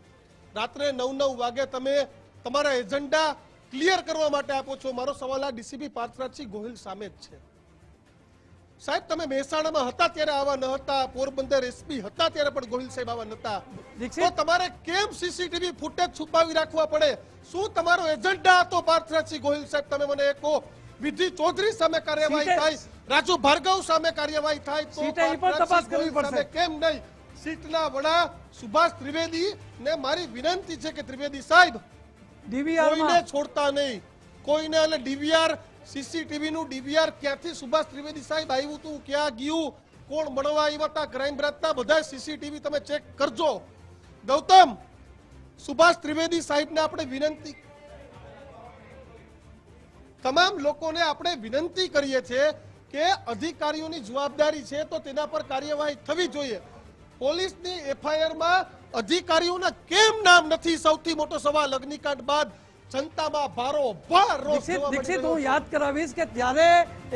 રાત્રે 9 વાગે તમે તમારા એજન્ડા ક્લિયર કરવા માટે આપો છો. મારો સવાલ આ ડીસીપી પાર્થરાજસિંહ ગોહિલ સામે જ છે. સાહેબ, તમે મહેસાણામાં હતા ત્યારે આવા ન હતા, પોરબંદર એસપી હતા ત્યારે પણ ગોહિલ સાહેબ આવા નતા. તો તમારે કેમ સીસીટીવી ફૂટેજ છુપાવી રાખવા પડે? શું તમારો એજન્ડા હતો પાર્થરાજસિંહ ગોહિલ સાહેબ? તમે મને એ કહો. વિધિ ચૌધરી સામે કાર્યવાહી થાય, રાજુ ભાર્ગવ સામે કાર્યવાહી થાય, તો તપાસ કરવી પડશે. કેમ નહીં? સીટના વડા સુભાષ ત્રિવેદી ને મારી વિનંતી છે કે ત્રિવેદી સાહેબ, કોઈને છોડતા નહીં, કોઈને. એટલે ડીવીઆર, સીસીટીવી નું ડીવીઆર ક્યાંથી સુભાષ ત્રિવેદી સાહેબ આવ્યું હતું, ક્યાં ગયું, કોણ મળવા આવ્યા હતા, ક્રાઇમ બ્રાન્ચના બધા સીસીટીવી તમે ચેક કરજો. ગૌતમ, સુભાષ ત્રિવેદી સાહેબને આપણે વિનંતી, તમામ લોકોને આપણે વિનંતી કરીએ છીએ કે અધિકારીઓની જવાબદારી છે તો તેના પર કાર્યવાહી થવી જોઈએ. પોલીસની એફઆઈઆરમાં અધિકારીઓના કેમ નામ નથી? સૌથી મોટો સવાલ. અગ્નિકાંડ બાદ જનતામાં ભારોભાર રોષ જોવા મળી દીક્ષિત, રહ્યો હું છે. યાદ કરાવીશ કે ત્યારે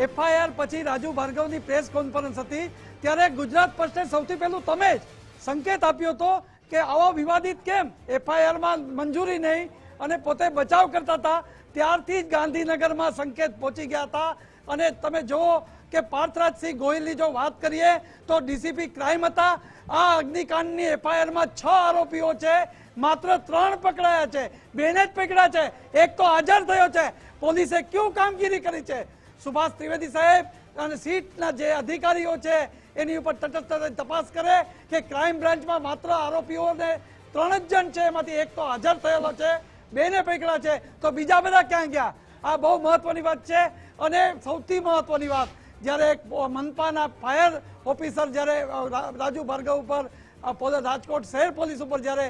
એફઆઈઆર પછી રાજુ ભાર્ગવની પ્રેસ કોન્ફરન્સ હતી ત્યારે ગુજરાત ફર્સ્ટે સૌથી પહેલું તમે જ સંકેત આપ્યો હતો કે આવો વિવાદિત કેમ, એફઆઈઆરમાં મંજૂરી નહીં, અને પોતે બચાવ કરતા હતા. ત્યારથી જ ગાંધીનગરમાં સંકેત પહોંચી ગયા હતા. અને તમે જુઓ કે પાર્થરાજસિંહ ગોહિલની જો વાત કરીએ તો ડીસીપી ક્રાઇમ હતા. આ અગ્નિકાંડની એફઆઈઆરમાં 6 આરોપીઓ છે, માત્ર 3 પકડાયા છે, 2 જ પકડ્યા છે, એક તો હાજર થયો છે. પોલીસે ક્યું કામગીરી કરી છે? સુભાષ ત્રિવેદી સાહેબ અને સીટના જે અધિકારીઓ છે એની ઉપર તટસ્થ તપાસ કરે કે ક્રાઇમ બ્રાન્ચમાં માત્ર આરોપીઓને 3 જ જણ છે, એમાંથી એક તો હાજર થયેલો છે, 2 ને પકડ્યા છે, તો બીજા બધા ક્યાં ગયા? આ બહુ મહત્વની વાત છે. અને સૌથી મહત્વની વાત, જ્યારે એક મનપાના ફાયર ઓફિસર જ્યારે રાજુ ભાર્ગવ ઉપર રાજકોટ શહેર પોલીસ ઉપર જ્યારે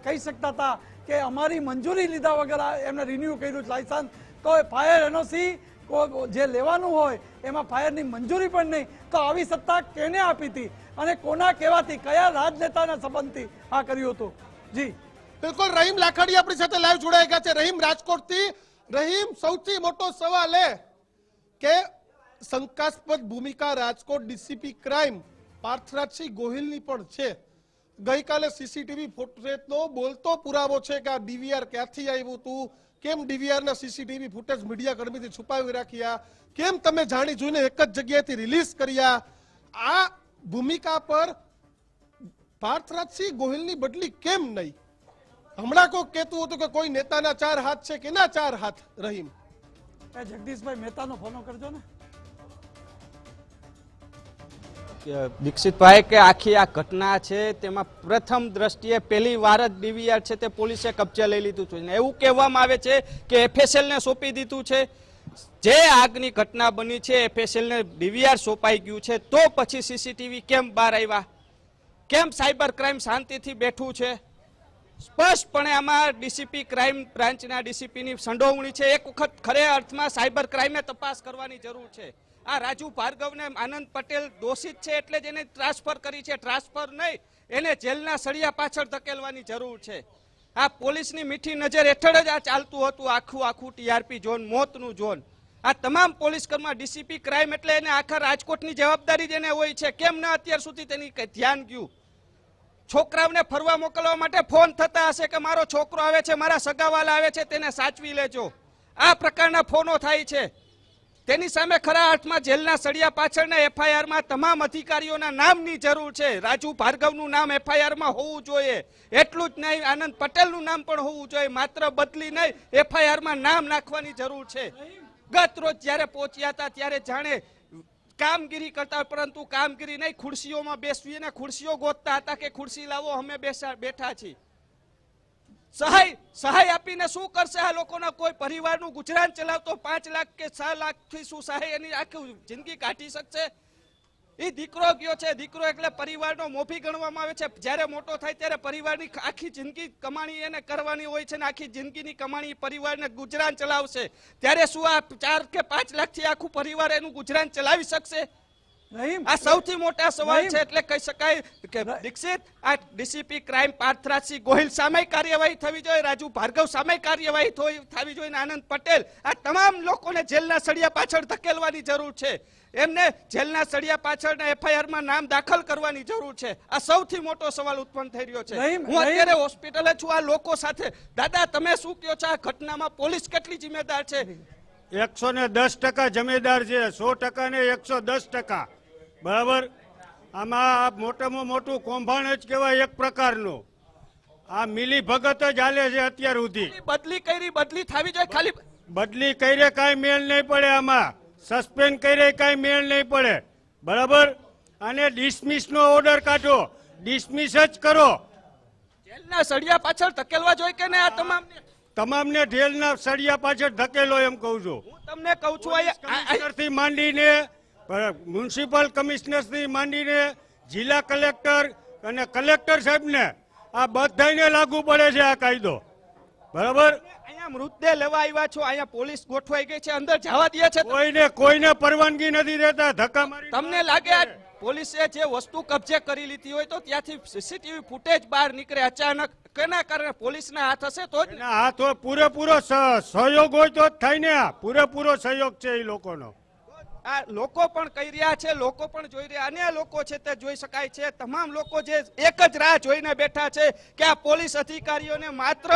કહી શકતા હતા કે અમારી મંજૂરી લીધા વગર એમને રિન્યુ કર્યું લાયસન્સ, તો ફાયર એનઓસી જે લેવાનું હોય એમાં ફાયરની મંજૂરી પણ નહીં, તો આવી સત્તા કેને આપી હતી અને કોના કહેવાથી, કયા રાજનેતાના સંબંધથી આ કર્યું હતું? જી બિલકુલ, રહીમ લાખાડી આપણી સાથે લાઈવ જોડાઈ ગયા છે. રહીમ, રાજકોટથી. રહીમ, સૌથી મોટો સવાલ એ કે શંકાસ્પદ ભૂમિકા રાજકોટ ડીસીપી ક્રાઇમ પાર્થરાજસિંહ ગોહિલની પણ છે. ગઈકાલે સીસીટીવી ફૂટેજનો બોલતો પુરાવો છે કે આ ડીવીઆર ક્યાંથી આવ્યું હતું, કેમ ડીવીઆરના સીસીટીવી ફૂટેજ મીડિયા કર્મીથી છુપાવી રાખ્યા, કેમ તમે જાણી જોઈને એક જ જગ્યાએથી રિલીઝ કર્યા? આ ભૂમિકા પર પાર્થરાજસિંહ ગોહિલની બદલી કેમ નહીં? હમણાં કોઈ કહેતું હતું કે કોઈ નેતાના 4 હાથ છે, કેના 4 હાથ? રહીમ, જગદીશભાઈ મહેતાનો ફોન કરજો ને. દીક્ષિતભાઈ, કે આખી આ ઘટના છે તેમાં પ્રથમ દ્રષ્ટિએ પહેલી વાર જ ડીવીઆર છે તે પોલીસે કબજે લઈ લીધું છે. એવું કહેવામાં આવે છે કે એફએસએલ ને સોંપી દીધું છે. જે આગની ઘટના બની છે એફએસએલ ને ડીવીઆર સોંપાઈ ગયું છે, તો પછી સીસીટીવી કેમ બહાર આવ્યા? કેમ સાયબર ક્રાઇમ શાંતિથી બેઠું છે? સ્પષ્ટપણે આમાં ડીસીપી ક્રાઇમ બ્રાન્ચના ડીસીપીની સંડોવણી છે. એક વખત ખરે અર્થમાં સાયબર ક્રાઇમે તપાસ કરવાની જરૂર છે. આ રાજુ ભાર્ગવને આનંદ પટેલ દોષિત છે એટલે જ એને ટ્રાન્સફર કરી છે. ટ્રાન્સફર નહીં, એને જેલના સળિયા પાછળ ધકેલવાની જરૂર છે. આ પોલીસની મીઠી નજર હેઠળ જ આ ચાલતું હતું આખું ટીઆરપી ઝોન, મોતનું ઝોન. આ તમામ પોલીસ કર્મમાં ડીસીપી ક્રાઇમ એટલે એને આખા રાજકોટની જવાબદારી જેને હોય છે. કેમ ન અત્યાર સુધી તેની ધ્યાન ગયું? છોકરાઓને ફરવા મોકલવા માટે ફોન થતા હશે કે મારો છોકરો આવે છે, મારા સગાવાલા આવે છે, તેને સાચવી લેજો. આ પ્રકારના ફોનો થાય છે. તેની સામે ખરા અર્થમાં જેલના સળિયા પાછળના એફઆઈઆરમાં તમામ અધિકારીઓના નામની જરૂર છે. રાજુ ભાર્ગવનું નામ એફઆઈઆરમાં હોવું જોઈએ. એટલું જ નહીં, આનંદ પટેલનું નામ પણ હોવું જોઈએ. માત્ર બદલી નહીં, એફઆઈઆરમાં નામ નાખવાની જરૂર છે. ગત રોજ જ્યારે પહોંચ્યા હતા ત્યારે જાણે કામગીરી કરતા, પરંતુ કામગીરી નહીં, ખુરશીઓમાં બેસવીને ખુરશીઓ ગોતતા હતા કે ખુરશી લાવો, અમે બેઠા છીએ. સહાય આપીને શું કરશે આ લોકોના? કોઈ પરિવારનું ગુજરાન ચલાવતો 5 લાખ કે 6 લાખથી શું સહાય એની આખી જિંદગી કાઢી શકશે? એ દીકરો ગયો છે. દીકરો એટલે પરિવારનો મોભી ગણવામાં આવે છે. જ્યારે મોટો થાય ત્યારે પરિવારની આખી જિંદગી કમાણી એને કરવાની હોય છે ને આખી જિંદગીની કમાણી પરિવારને ગુજરાન ચલાવશે. ત્યારે શું આ 4 કે 5 લાખથી આખું પરિવાર એનું ગુજરાન ચલાવી શકશે? આ સૌથી મોટા સવાલ છે. એટલે કહી શકાય કે દીક્ષિત, આ ડીસીપી ક્રાઇમ પાર્થરાજસિંહ ગોહિલ સામે કાર્યવાહી થવી જોઈએ, રાજુ ભાર્ગવ સામે કાર્યવાહી થવી જોઈએ, આનંદ પટેલ, આ તમામ લોકોને જેલના સળિયા પાછળ ધકેલવાની જરૂર છે. એમને જેલના સળિયા પાછળના એફઆઈઆરમાં નામ દાખલ કરવાની જરૂર છે. આ સૌથી મોટો સવાલ ઉત્પન્ન થઈ રહ્યો છે. હું અત્યારે હોસ્પિટલે છું આ લોકો સાથે. દાદા, તમે શું કહો છો? આ ઘટનામાં પોલીસ કેટલી જિમ્મેદાર છે? 110% જિમ્મેદાર છે, 100% ને 110%. બરાબર. આમાં મોટામાં મોટું કૌભાંડ જ કહેવાય એક પ્રકારનું. આ મિલી ભગત જ હાલે છે અત્યાર સુધી. બદલી થવી જોઈએ. ખાલી બદલી કરે કાંઈ મેળ નહીં પડે, આમાં સસ્પેન્ડ કરે કાંઈ મેળ નહીં પડે. બરાબર. અને ડિસમિસ નો ઓર્ડર કાઢો, ડિસમિસ જ કરો. જેલના સળિયા પાછળ ધકેલવા જોઈએ કે નહીં? આ તમામને જેલના સળિયા પાછળ ધકેલો એમ કહું છું. હું તમને કહું છું, કમિશનરથી માંડીને મ્યુનિસિપલ કમિશનરથી માંડીને જિલ્લા કલેક્ટર અને કલેક્ટર સાહેબને આ બધાને લાગુ પડે છે આ કાયદો. બરાબર. અહીંયા મૃતદેહ લેવા આવ્યા છો, અહીંયા પોલીસ ગોઠવાઈ ગઈ છે, અંદર જવા દે છે? કોઈને પરવાનગી નથી દેતા, ધક્કા મારી. તમને લાગે પોલીસે જે વસ્તુ કબજે કરી લીધી હોય તો ત્યાંથી સીસીટીવી ફૂટેજ બહાર નીકળે અચાનક, કેના કારણે? પોલીસના હાથ હશે તો જ. હાથ હોય, પૂરેપૂરો સહયોગ હોય તો જ થાય ને. આ પૂરેપૂરો સહયોગ છે એ લોકોનો. આ લોકો પણ કહી રહ્યા છે, લોકો પણ જોઈ રહ્યા, અન્ય લોકો છે તે જોઈ શકાય છે. તમામ લોકો જે એક જ રાહ જોઈને બેઠા છે કે આ પોલીસ અધિકારીઓને માત્ર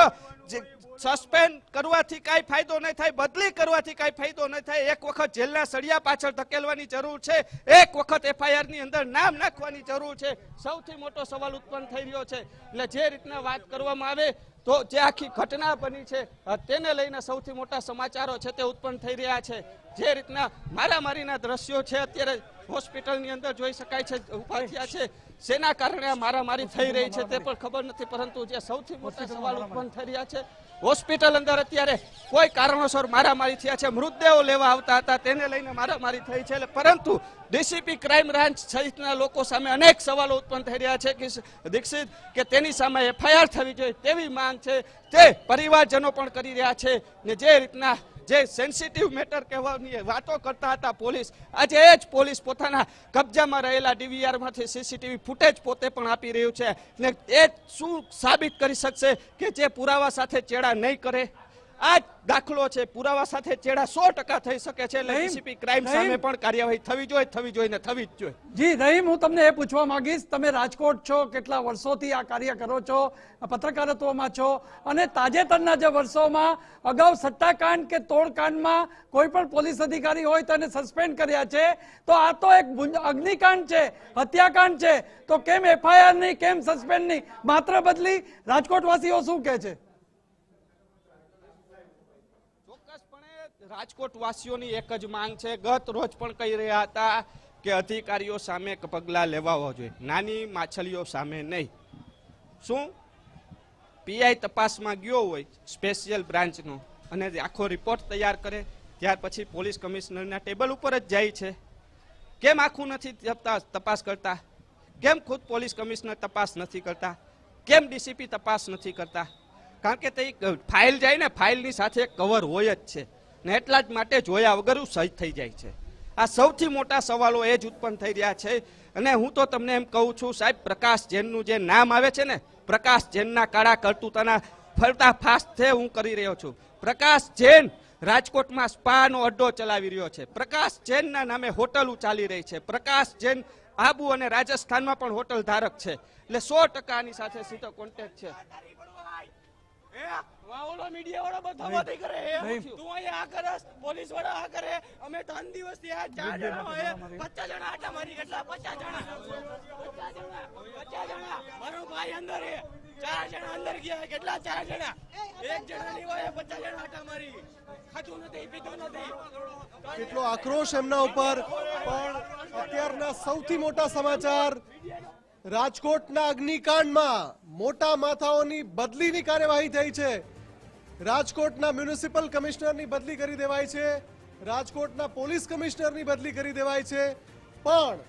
સસ્પેન્ડ કરવાથી કાંઈ ફાયદો નહીં થાય, બદલી કરવાથી કાંઈ ફાયદો નહીં થાય. એક વખત જેલના સળિયા પાછળ ધકેલવાની જરૂર છે, એક વખત FIR ની અંદર નામ નાખવાની જરૂર છે. સૌથી મોટો સવાલ ઉત્પન્ન થઈ રહ્યો છે. એટલે જે રીતના વાત કરવામાં આવે તો જે આખી ઘટના બની છે તેને લઈને સૌથી મોટા સમાચારો છે તે ઉત્પન્ન થઈ રહ્યા છે. જે રીતના મારામારીના દ્રશ્યો છે અત્યારે હોસ્પિટલની અંદર જોઈ શકાય છે, ઉભા થયા છે. શેના કારણે આ મારામારી થઈ રહી છે તે પણ ખબર નથી, પરંતુ જે સૌથી મોટા સવાલ ઉત્પન્ન થઈ રહ્યા છે, હોસ્પિટલ અંદર અત્યારે કોઈ કારણોસર મારામારી થયા છે. મૃતદેહો લેવા આવતા હતા તેને લઈને મારામારી થઈ છે. પરંતુ ડીસીપી ક્રાઇમ બ્રાન્ચ સહિતના લોકો સામે અનેક સવાલો ઉત્પન્ન થઈ રહ્યા છે કે દીક્ષિત કે તેની સામે FIR થવી જોઈએ તેવી માંગ છે, તે પરિવારજનો પણ કરી રહ્યા છે. ને જે રીતના જે સેન્સિટિવ મેટર કહેવાની વાતો કરતા હતા પોલીસ, આજે એ જ પોલીસ પોતાના કબજામાં રહેલા DVRમાંથી CCTV ફૂટેજ પોતે પણ આપી રહ્યું છે. ને એ શું સાબિત કરી શકશે કે જે પુરાવા સાથે ચેડા નહીં કરે? આ જ દાખલો છે, પુરાવા સાથે ચેડા 100% થઈ શકે છે. એટલે ડીસીપી ક્રાઇમ સામે પણ કાર્યવાહી થવી જોઈએ ને થવી જ જોઈએ. જી રહીમ, હું તમને એ પૂછવા માંગીશ, તમે રાજકોટ છો, કેટલા વર્ષોથી આ કાર્ય કરો છો, પત્રકારત્વમાં છો, અને તાજેતરના જે વર્ષોમાં અગાઉ સટ્ટાકાંડ કે તોડકાંડમાં કોઈ પણ પોલીસ અધિકારી હોય તેને સસ્પેન્ડ કર્યા છે, તો આ તો એક અગ્નિકાંડ છે, હત્યાકાંડ છે, તો કેમ FIR નહીં, કેમ સસ્પેન્ડ નહીં, માત્ર બદલી? રાજકોટ વાસીઓ શું કહે છે? રાજકોટ વાસીઓની એક જ માંગ છે, ગત રોજ પણ કહી રહ્યા હતા કે અધિકારીઓ સામે પગલાં લેવા જોઈએ, નાની માછલીઓ સામે નહીં. શું PI તપાસમાં ગયો હોય સ્પેશિયલ બ્રાન્ચનો અને આખો રિપોર્ટ તૈયાર કરે, ત્યાર પછી પોલીસ કમિશનરના ટેબલ ઉપર જ જાય છે? કેમ આખું નથી તપાસ કરતા? કેમ ખુદ પોલીસ કમિશનર તપાસ નથી કરતા? કેમ DCP તપાસ નથી કરતા? કારણ કે તે ફાઇલ જાય ને, ફાઇલની સાથે એક કવર હોય જ છે ને, એટલા જ માટે જોયા વગર સહી થઈ જાય છે. આ સૌથી મોટા સવાલો એ જ ઉત્પન્ન થઈ રહ્યા છે. અને હું તો તમને એમ કહું છું સાહેબ, પ્રકાશ જૈનનું જે નામ આવે છે ને, પ્રકાશ જૈનના કાળા કરતૂતાના પર્દાફાશ હું કરી રહ્યો છું. પ્રકાશ જૈન રાજકોટમાં સ્પાનો અડ્ડો ચલાવી રહ્યો છે. પ્રકાશ જૈનના નામે હોટલો ચાલી રહી છે. પ્રકાશ જૈન આબુ અને રાજસ્થાનમાં પણ હોટલ ધારક છે. એટલે 100% આની સાથે સીધો કોન્ટેક્ટ છે. મીડિયા વાળા બધા કરે, તું અહીંયા આ કરે, પોલીસ વાળા આ કરે. અમે 3 દિવસથી આ 4 જણા હોય, 50 જણા આટા મારી. કેટલા? 50 જણા. મારો ભાઈ અંદર હે, 4 જણા અંદર ગયા. કેટલા? 4 જણા. એક જણા ની હોય 50 જણા આટા મારી. ખાતું નથી, પીતું નથી. કેટલો આક્રોશ એમના ઉપર. પણ અત્યારના સૌથી મોટા સમાચાર, રાજકોટના અગ્નિકાંડમાં મોટા માથાઓની બદલીની કાર્યવાહી થઈ છે. રાજકોટના મ્યુનિસિપલ કમિશનરની બદલી કરી દેવાય છે, રાજકોટના પોલીસ કમિશનરની બદલી કરી દેવાય છે. પણ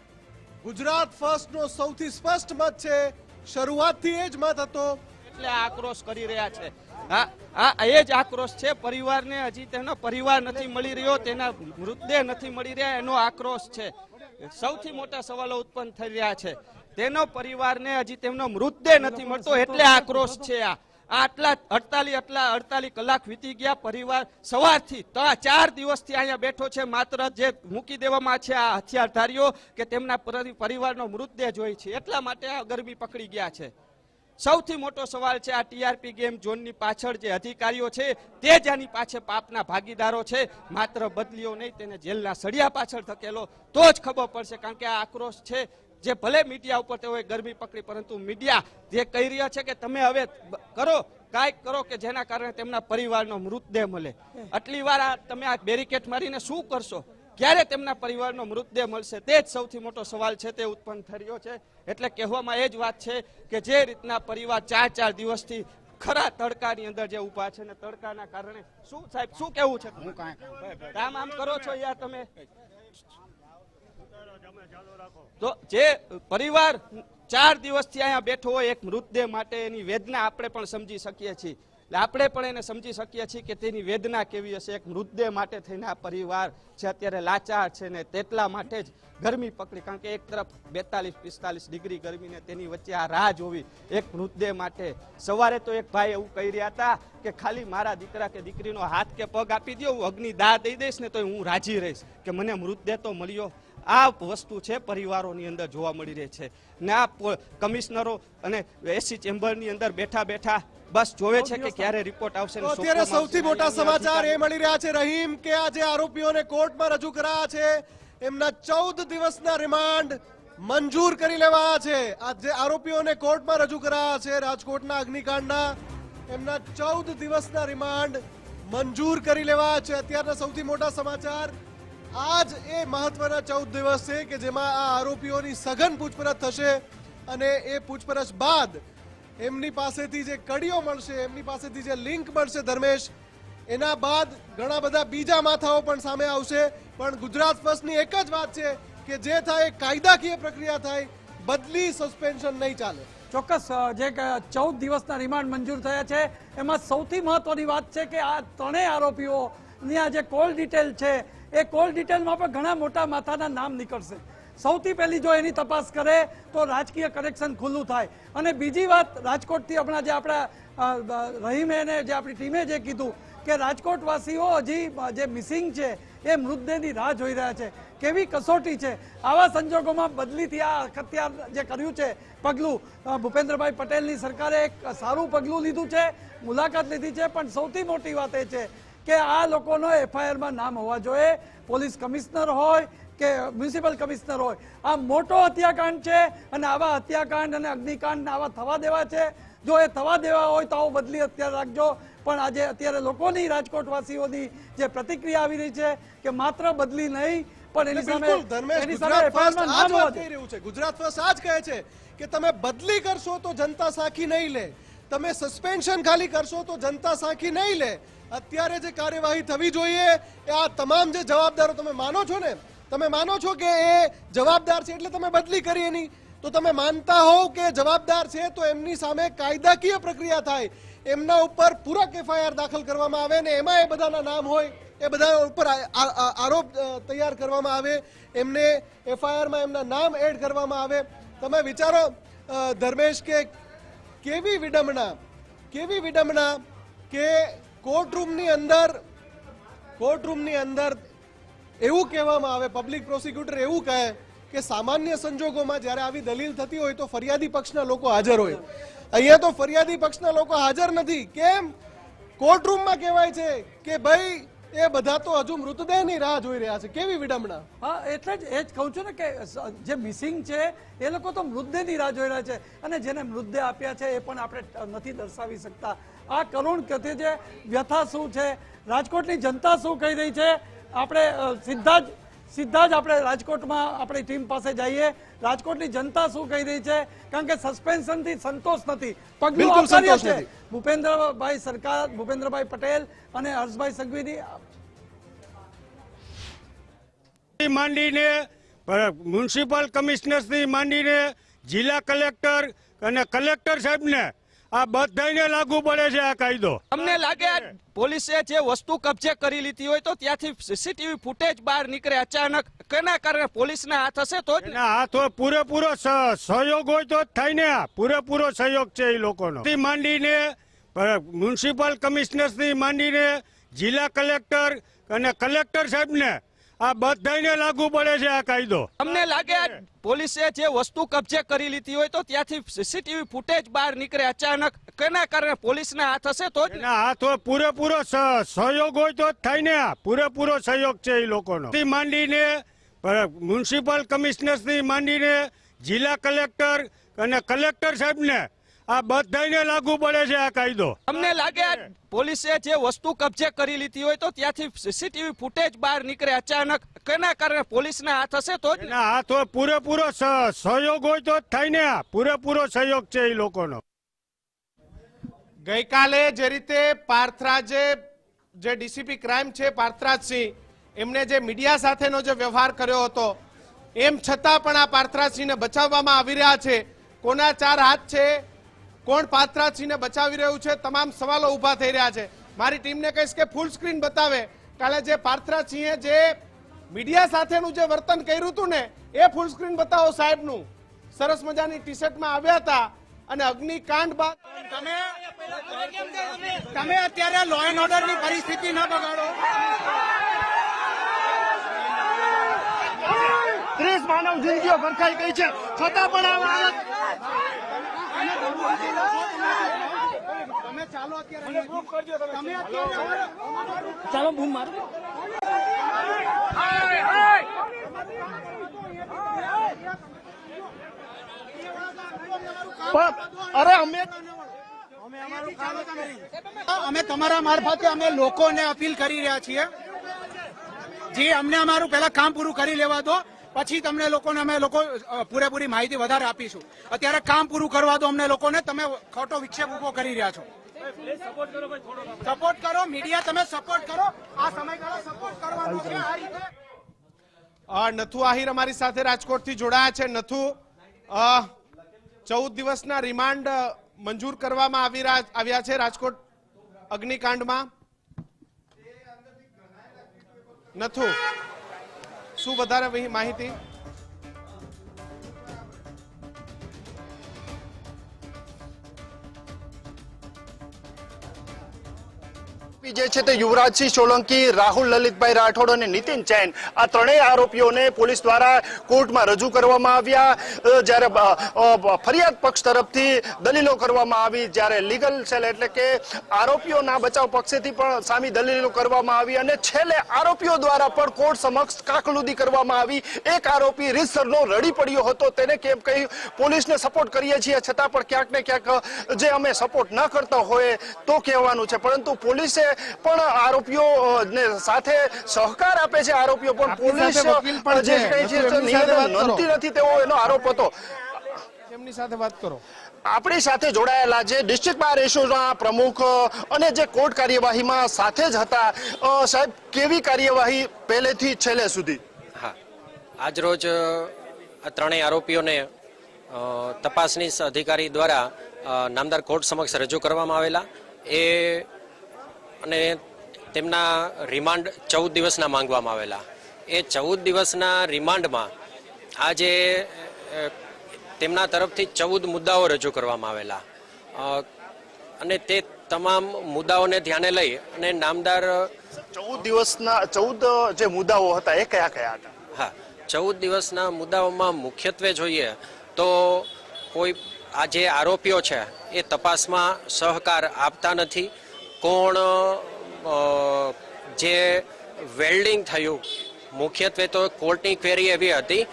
ગુજરાત ફર્સ્ટનો સૌથી સ્પષ્ટ મત છે, શરૂઆતથી એ જ મત હતો. એટલે આક્રોશ કરી રહ્યા છે. આ એ જ આક્રોશ છે. પરિવારને હજી તેનો પરિવાર નથી મળી રહ્યો, તેના મૃતદેહ નથી મળી રહ્યા, એનો આક્રોશ છે. સૌથી મોટા સવાલો ઉત્પન્ન થઈ રહ્યા છે. તેનો પરિવારને હજી તેમનો મૃતદેહ નથી મળતો, એટલે આક્રોશ છે. આટલા 48 કલાક વીતી ગયા. પરિવાર સવારથી 4 દિવસથી અહીંયા બેઠો છે, માત્ર જે મૂકી દેવામાં છે આ હથિયારધારીઓ કે તેમના પરિવારનો મૃતદેહ જોઈ છે, એટલા માટે આ ગરમી પકડી ગયા છે. સૌથી મોટો સવાલ છે, આ TRP ગેમ ઝોનની પાછળ જે અધિકારીઓ છે તે જ આની પાછળ પાપના ભાગીદારો છે. માત્ર બદલીઓ નહીં, તેને જેલના સળિયા પાછળ ધકેલો તો જ ખબર પડશે. કારણ કે આ આક્રોશ છે, જે ભલે મીડિયા ઉપર તેઓએ ગરમી પકડી, પરંતુ મીડિયા જે કહી રહ્યા છે કે તમે હવે કરો, કાંઈક કરો કે જેના કારણે તેમના પરિવારનો મૃતદેહ મળે. આટલી વાર તમે આ બેરિકેડ મારીને શું કરશો? ક્યારે તેમના પરિવારનો મૃતદેહ મળશે? તે જ સૌથી મોટો સવાલ છે, તે ઉત્પન્ન થઈ રહ્યો છે. એટલે કહેવામાં એ જ વાત છે કે જે રીતના પરિવાર 4 દિવસથી ખરા તડકાની અંદર જે ઊભા છે ને, તડકાના કારણે શું સાહેબ શું કેવું છે? કામ આમ કરો છો યાર તમે. તો જે પરિવાર 4 દિવસથી અહીંયા બેઠો હોય એક મૃતદેહ માટે, એની વેદના આપણે પણ સમજી શકીએ છીએ. એટલે આપણે પણ એને સમજી શકીએ છીએ કે તેની વેદના કેવી હશે. એક મૃતદેહ માટે થઈને આ પરિવાર છે અત્યારે લાચાર છે ને, તેટલા માટે જ ગરમી પકડી. કારણ કે એક તરફ 42-45 ડિગ્રી ગરમી ને તેની વચ્ચે આ રાહ જોવી એક મૃતદેહ માટે. સવારે તો એક ભાઈ એવું કહી રહ્યા હતા કે ખાલી મારા દીકરા કે દીકરીનો હાથ કે પગ આપી દો, હું અગ્નિ દાહ દઈ દઈશ ને તો હું રાજી રહીશ, કે મને મૃતદેહ તો મળ્યો. આ વસ્તુ છે પરિવારોની અંદર જોવા મળી રહી છે ને આ કમિશનરો અને એસી ચેમ્બરની અંદર બેઠા બેઠા બસ જોવે છે કે ક્યારે રિપોર્ટ આવશે. તો અત્યારે સૌથી મોટા સમાચાર એ મળી રહ્યા છે રહીમ કે આજે આરોપીઓને કોર્ટમાં રજૂ કરાયા છે, એમના 14 દિવસના રિમાન્ડ મંજૂર કરી લેવાયા છે. આજે આરોપીઓને કોર્ટમાં રજૂ કરાયા છે રાજકોટના અગ્નિકાંડના, એમના 14 દિવસના રિમાન્ડ મંજૂર કરી લેવાયા છે. અત્યારના સૌથી મોટા સમાચાર, આજ એ મહત્વના 14 દિવસ છે કે જેમાં આ આરોપીઓની સઘન પૂછપરછ થશે અને એ પૂછપરછ બાદ એમની પાસેથી જે કડીઓ મળશે, એમની પાસેથી જે લિંક મળશે ધર્મેશ, એના બાદ ઘણા બધા બીજા માથાઓ પણ સામે આવશે. પણ ગુજરાત ફર્સ્ટની એક જ વાત છે કે જે થાય કાયદાકીય પ્રક્રિયા થાય, બદલી સસ્પેન્શન નહીં ચાલે. ચોક્કસ જે 14 દિવસના રિમાન્ડ મંજૂર થયા છે એમાં સૌથી મહત્વની વાત છે કે આ ત્રણેય આરોપીઓની આ જે કોલ ડિટેલ છે એ કોલ ડિટેલમાં પણ ઘણા મોટા માથાના નામ નીકળશે. સૌથી પહેલી જો એની તપાસ કરે તો રાજકીય કનેક્શન ખુલ્લું થાય. અને બીજી વાત, રાજકોટથી હમણાં જે આપણા રહીમે ને જે આપણી ટીમે જે કીધું કે રાજકોટવાસીઓ હજી જે મિસિંગ છે એ મૃતદેહની રાહ જોઈ રહ્યા છે. કેવી કસોટી છે આવા સંજોગોમાં બદલીથી આ અખત્યાર જે કર્યું છે પગલું, ભૂપેન્દ્રભાઈ પટેલની સરકારે એક સારું પગલું લીધું છે, મુલાકાત લીધી છે. પણ સૌથી મોટી વાત એ છે કે આ લોકોનો એફઆઈઆરમાં નામ હોવા જોઈએ, પોલીસ કમિશનર હોય કે મ્યુનિસિપલ કમિશનર હોય. આ મોટો હત્યાકાંડ છે અને આવા હત્યાકાંડ અને અગ્નિકાંડ આવા થવા દેવા છે. જો એ થવા દેવા હોય તો આવો બદલી અત્યારે રાખજો. પણ આજે અત્યારે લોકોની, રાજકોટવાસીઓની જે પ્રતિક્રિયા આવી રહી છે કે માત્ર બદલી નહીં પણ એની સામે ગુજરાત ફર્સ્ટ આ જ કહે છે કે તમે બદલી કરશો તો જનતા સાખી નહીં લે, તમે સસ્પેન્શન ખાલી કરશો તો જનતા સાખી નહીં લે. અત્યારે જે કાર્યવાહી થવી જોઈએ એ આ તમામ જે જવાબદારો, તમે માનો છો ને, તમે માનો છો કે એ જવાબદાર છે એટલે તમે બદલી કરી એની, તો તમે માનતા હોવ કે જવાબદાર છે તો એમની સામે કાયદાકીય પ્રક્રિયા થાય, એમના ઉપર પૂરક એફઆઈઆર દાખલ કરવામાં આવે ને એમાં એ બધાના નામ હોય, એ બધા ઉપર આરોપ તૈયાર કરવામાં આવે, એમને એફઆઈઆરમાં એમના નામ એડ કરવામાં આવે. તમે વિચારો ધર્મેશ કે કેવી વિડંબના કે કોર્ટરૂમની અંદર એવું કહેવામાં આવે, પબ્લિક પ્રોસિક્યુટર એવું કહે કે સામાન્ય સંજોગોમાં જ્યારે આવી દલીલ થતી હોય તો ફરિયાદી પક્ષના લોકો હાજર હોય. અહીંયા તો ફરિયાદી પક્ષના લોકો હાજર નથી. કેમ? કોર્ટરૂમમાં કહેવાય છે કે ભાઈ એ બધા તો હજુ મૃતદેહની રાહ જોઈ રહ્યા છે. કેવી વિડંબના. હા, એટલે જ એ જ કહું છું ને કે જે મિસિંગ છે એ લોકો તો મૃતદેહની રાહ જોઈ રહ્યા છે અને જેને મૃતદેહ આપ્યા છે એ પણ આપણે નથી દર્શાવી શકતા. આ કરુણ કથે છે, વ્યથા શું છે, રાજકોટની જનતા શું કહી રહી છે, આપણે સીધા જ આપણે રાજકોટમાં આપણી ટીમ પાસે જઈએ. રાજકોટની જનતા શું કહી રહી છે, કારણ કે સસ્પેન્શનથી સંતોષ નથી, પગલું આવકાર્ય છે ભૂપેન્દ્રભાઈ સરકાર, ભૂપેન્દ્રભાઈ પટેલ અને હર્ષભાઈ સંઘવીની માંડીને મ્યુનિસિપલ કમિશનર્સથી માંડીને જિલ્લા કલેક્ટર અને કલેક્ટર સાહેબને આ બધાને લાગુ પડે છે આ કાયદો. અમને લાગે પોલીસે જે વસ્તુ કબજે કરી લીધી હોય તો ત્યાંથી સીસીટીવી ફૂટેજ બહાર નીકળે અચાનક, કેના કારણે પોલીસના હાથ હશે તો જ. હાથ હોય, પૂરેપૂરો સહયોગ હોય તો જ થાય ને. આ પૂરેપૂરો સહયોગ છે એ લોકોનો. માંડીને મ્યુનિસિપલ કમિશનર્સથી માંડીને જિલ્લા કલેક્ટર અને કલેક્ટર સાહેબને આ બધાને લાગુ પડે છે આ કાયદો. અમને લાગે પોલીસે જે વસ્તુ કબજે કરી લીધી હોય તો ત્યાંથી સીસીટીવી ફૂટેજ બહાર નીકળે અચાનક, કેના કારણે પોલીસના હાથ હશે તો જ. હાથ હોય, પૂરેપૂરો સહયોગ હોય તો જ થાય ને. આ પૂરેપૂરો સહયોગ છે એ લોકોનો. માંડીને મ્યુનિસિપલ કમિશનર્સથી માંડીને જિલ્લા કલેક્ટર અને કલેક્ટર સાહેબને આ બધાને લાગુ પડે છે આ કાયદો. અમને લાગે પોલીસે જે વસ્તુ કબજે કરી લીધી હોય તો ત્યાંથી સીસીટીવી ફૂટેજ બહાર નીકળે અચાનક, કેના કારણે પોલીસના હાથ હશે તો જ. હાથ હોય, પૂરેપૂરો સહયોગ હોય તો જ થાય ને. આ પૂરેપૂરો સહયોગ છે એ લોકોનો. ગઈકાલે જે રીતે પાર્થરાજે, જે ડીસીપી ક્રાઇમ છે પાર્થરાજસિંહ, એમને જે મીડિયા સાથેનો જે વ્યવહાર કર્યો હતો, એમ છતાં પણ આ પાર્થરાજસિંહને બચાવવામાં આવી રહ્યા છે. કોના ચાર હાથ છે, કોણ પાર્થરાજસિંહને બચાવી રહ્યું છે, તમામ સવાલો ઉભા થઈ રહ્યા છે. મારી ટીમને કહીશ કે ફૂલ સ્ક્રીન બતાવે. કાલે જે પાર્થરાજસિંહે જે મીડિયા સાથેનું જે વર્તન કર્યું હતું ને એ ફૂલ સ્ક્રીન બતાવો સાહેબનું. સરસ મજાની ટી શર્ટમાં આવ્યા હતા અને અગ્નિકાંડ બાદ તમે અત્યારે લો એન્ડ ઓર્ડરની પરિસ્થિતિ ન બગાડો. માનવ જિંદગીઓ ભરખાઈ ગઈ છે, છતાં પણ તમે ચાલો અત્યારે તમે ચાલો બૂમ મારો. અરે અમે તમારા મારફતે અમે લોકોને અપીલ કરી રહ્યા છીએ, જે અમને અમારું પહેલા કામ પૂરું કરી લેવા દો, પછી તમને લોકોને અમે લોકો પૂરેપૂરી માહિતી વધારે આપીશું. અત્યારે કામ પૂરું કરવા દો અમને લોકોને. તમે ખોટો વિક્ષેપ ઉભો કરી રહ્યા છો. સપોર્ટ કરો મીડિયા, તમે સપોર્ટ કરો. આ સમયગાળો સપોર્ટ કરવાનો છે. આ રીતે નથુ આહિર અમારી સાથે રાજકોટથી જોડાયા છે. નથુ, 14 દિવસના રિમાન્ડ મંજૂર કરવામાં આવ્યા છે રાજકોટ અગ્નિકાંડમાં. નથુ, શું વધારે માહિતી? જે છે તે યુવરાજસિંહ સોલંકી, રાહુલ લલિતભાઈ રાઠોડ અને નીતિન જૈન, આ ત્રણેય આરોપીઓને પોલીસ દ્વારા કોર્ટમાં રજૂ કરવામાં આવ્યા. જ્યારે ફરિયાદ પક્ષ તરફથી દલીલો કરવામાં આવી, જ્યારે લીગલ સેલ એટલે કે આરોપીઓના બચાવ પક્ષેથી પણ સામી દલીલો કરવામાં આવી અને છેલ્લે આરોપીઓ દ્વારા પણ કોર્ટ સમક્ષ કાકલુદી કરવામાં આવી. એક આરોપી રીતસરનો રડી પડ્યો હતો. તેને કેમ કહી પોલીસને સપોર્ટ કરીએ છીએ, છતાં પણ ક્યાંક ને ક્યાંક જે અમે સપોર્ટ ન કરતા હોય તો કહેવાનું છે, પરંતુ પોલીસે પણ આરોપીઓ ને સાથે સહકાર આપે છે. આરોપીઓ પણ પોલીસ જે કહે છે નિવેદન નોંધતી નથી તેવો એનો આરોપ હતો. એમની સાથે વાત કરો. આપણી સાથે જોડાયેલા જે ડિસ્ટ્રિક્ટ બાર એસોસિએશનના પ્રમુખ અને જે કોર્ટ કાર્યવાહીમાં સાથે જ હતા, સાહેબ કેવી કાર્યવાહી પહેલેથી છેલ્લે સુધી? હા, આજ રોજ આ ત્રણેય આરોપીઓને તપાસની અધિકારી દ્વારા નામદાર કોર્ટ સમક્ષ રજૂ કરવામાં આવેલા. અને તેમના રિમાન્ડ 14 દિવસના માંગવામાં આવેલા. એ 14 દિવસના રિમાન્ડમાં આજે તેમના તરફથી 14 મુદ્દાઓ રજૂ કરવામાં આવેલા અને તે તમામ મુદ્દાઓને ધ્યાને લઈ અને નામદાર 14 દિવસના 14 જે મુદ્દાઓ હતા એ કયા કયા હતા? હા, 14 દિવસના મુદ્દાઓમાં મુખ્યત્વે જોઈએ તો કોઈ આ જે આરોપીઓ છે એ તપાસમાં સહકાર આપતા નથી. કોણ જે વેલ્ડિંગ થયું, મુખ્યત્વે તો કોર્ટની ક્વેરી એવી હતી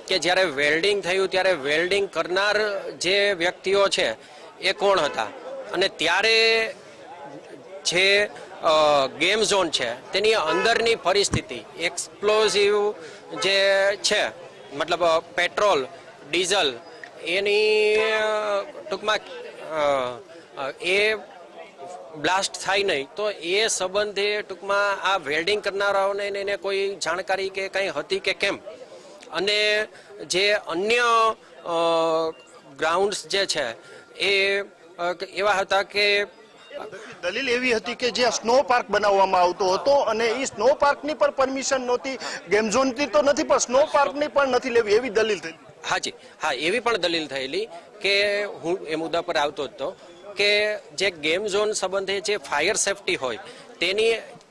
કે જ્યારે વેલ્ડિંગ થયું ત્યારે વેલ્ડિંગ કરનાર જે વ્યક્તિઓ છે એ કોણ હતા અને ત્યારે જે ગેમ ઝોન છે તેની અંદરની પરિસ્થિતિ, એક્સપ્લોઝિવ જે છે મતલબ પેટ્રોલ, ડીઝલ, એની ટૂંકમાં એ બ્લાસ્ટ થાય નહીં તો એ સંબંધે ટૂંકમાં આ વેલ્ડિંગ કરનારાઓને એને કોઈ જાણકારી કે કંઈ હતી કે કેમ, અને જે અન્ય ગ્રાઉન્ડ્સ જે છે એ એવા હતા કે દલીલ એવી હતી કે જે સ્નો પાર્ક બનાવવામાં આવતો હતો અને એ સ્નો પાર્કની પણ પરમિશન નહોતી, ગેમ ઝોનની તો નથી પણ સ્નો પાર્કની પણ નથી લેવી, એવી દલીલ થઈ. હાજી, હા, એવી પણ દલીલ થયેલી કે હું એ મુદ્દા પર આવતો હતો કે જે ગેમ ઝોન સંબંધે જે ફાયર સેફટી હોય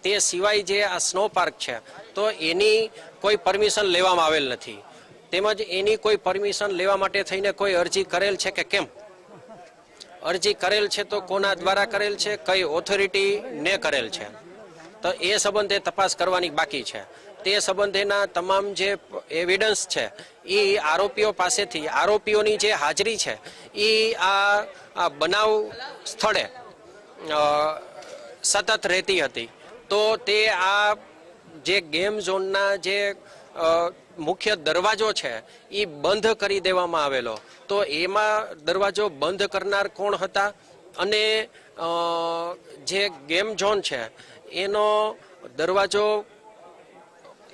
તે સિવાય જે આ સ્નો પાર્ક છે તો એની કોઈ પરમિશન લેવામાં આવેલ નથી, તેમજ એની કોઈ પરમિશન લેવા માટે થઈને કોઈ અરજી કરેલ છે કે કેમ, અરજી કરેલ છે તો કોના દ્વારા કરેલ છે, કઈ ઓથોરિટીને કરેલ છે, તો એ સંબંધે તપાસ કરવાની બાકી છે. તે સંબંધેના તમામ જે એવિડન્સ છે એ આરોપીઓ પાસેથી, આરોપીઓની જે હાજરી છે એ આ બનાવ સ્થળે સતત રહેતી હતી. તો તે આ જે ગેમ ઝોનના જે મુખ્ય દરવાજો છે એ બંધ કરી દેવામાં આવેલો. તો એમાં દરવાજો બંધ કરનાર કોણ હતા અને જે ગેમ ઝોન છે એનો દરવાજો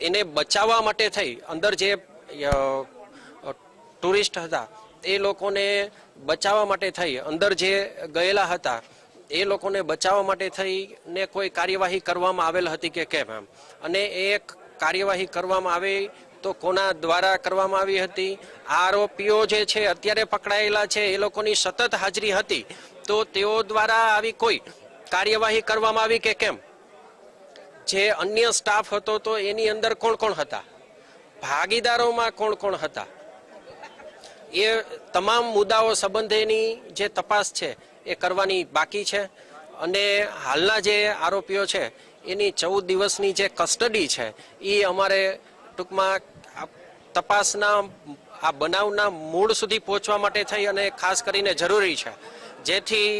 એને બચાવવા માટે થઈ અંદર જે ટુરિસ્ટ હતા એ લોકોને બચાવવા માટે થઈ અંદર જે ગયેલા હતા એ લોકોને બચાવવા માટે થઈને કોઈ કાર્યવાહી કરવામાં આવેલ હતી કે કેમ એમ, અને એ કાર્યવાહી કરવામાં આવી તો કોના દ્વારા કરવામાં આવી હતી. આરોપીઓ જે છે અત્યારે પકડાયેલા છે એ લોકોની સતત હાજરી હતી તો તેઓ દ્વારા આવી કોઈ કાર્યવાહી કરવામાં આવી કે કેમ. જે અન્ય સ્ટાફ હતો તો એની અંદર કોણ કોણ હતા ભાગીદારોમાં કોણ કોણ હતા એ તમામ મુદ્દાઓ સંબંધેની જે તપાસ છે એ કરવાની બાકી છે. અને હાલના જે આરોપીઓ છે એની 14 દિવસની જે કસ્ટડી છે એ અમારે ટૂંકમાં તપાસના આ બનાવના મૂળ સુધી પહોંચવા માટે થઈ અને ખાસ કરીને જરૂરી છે, જેથી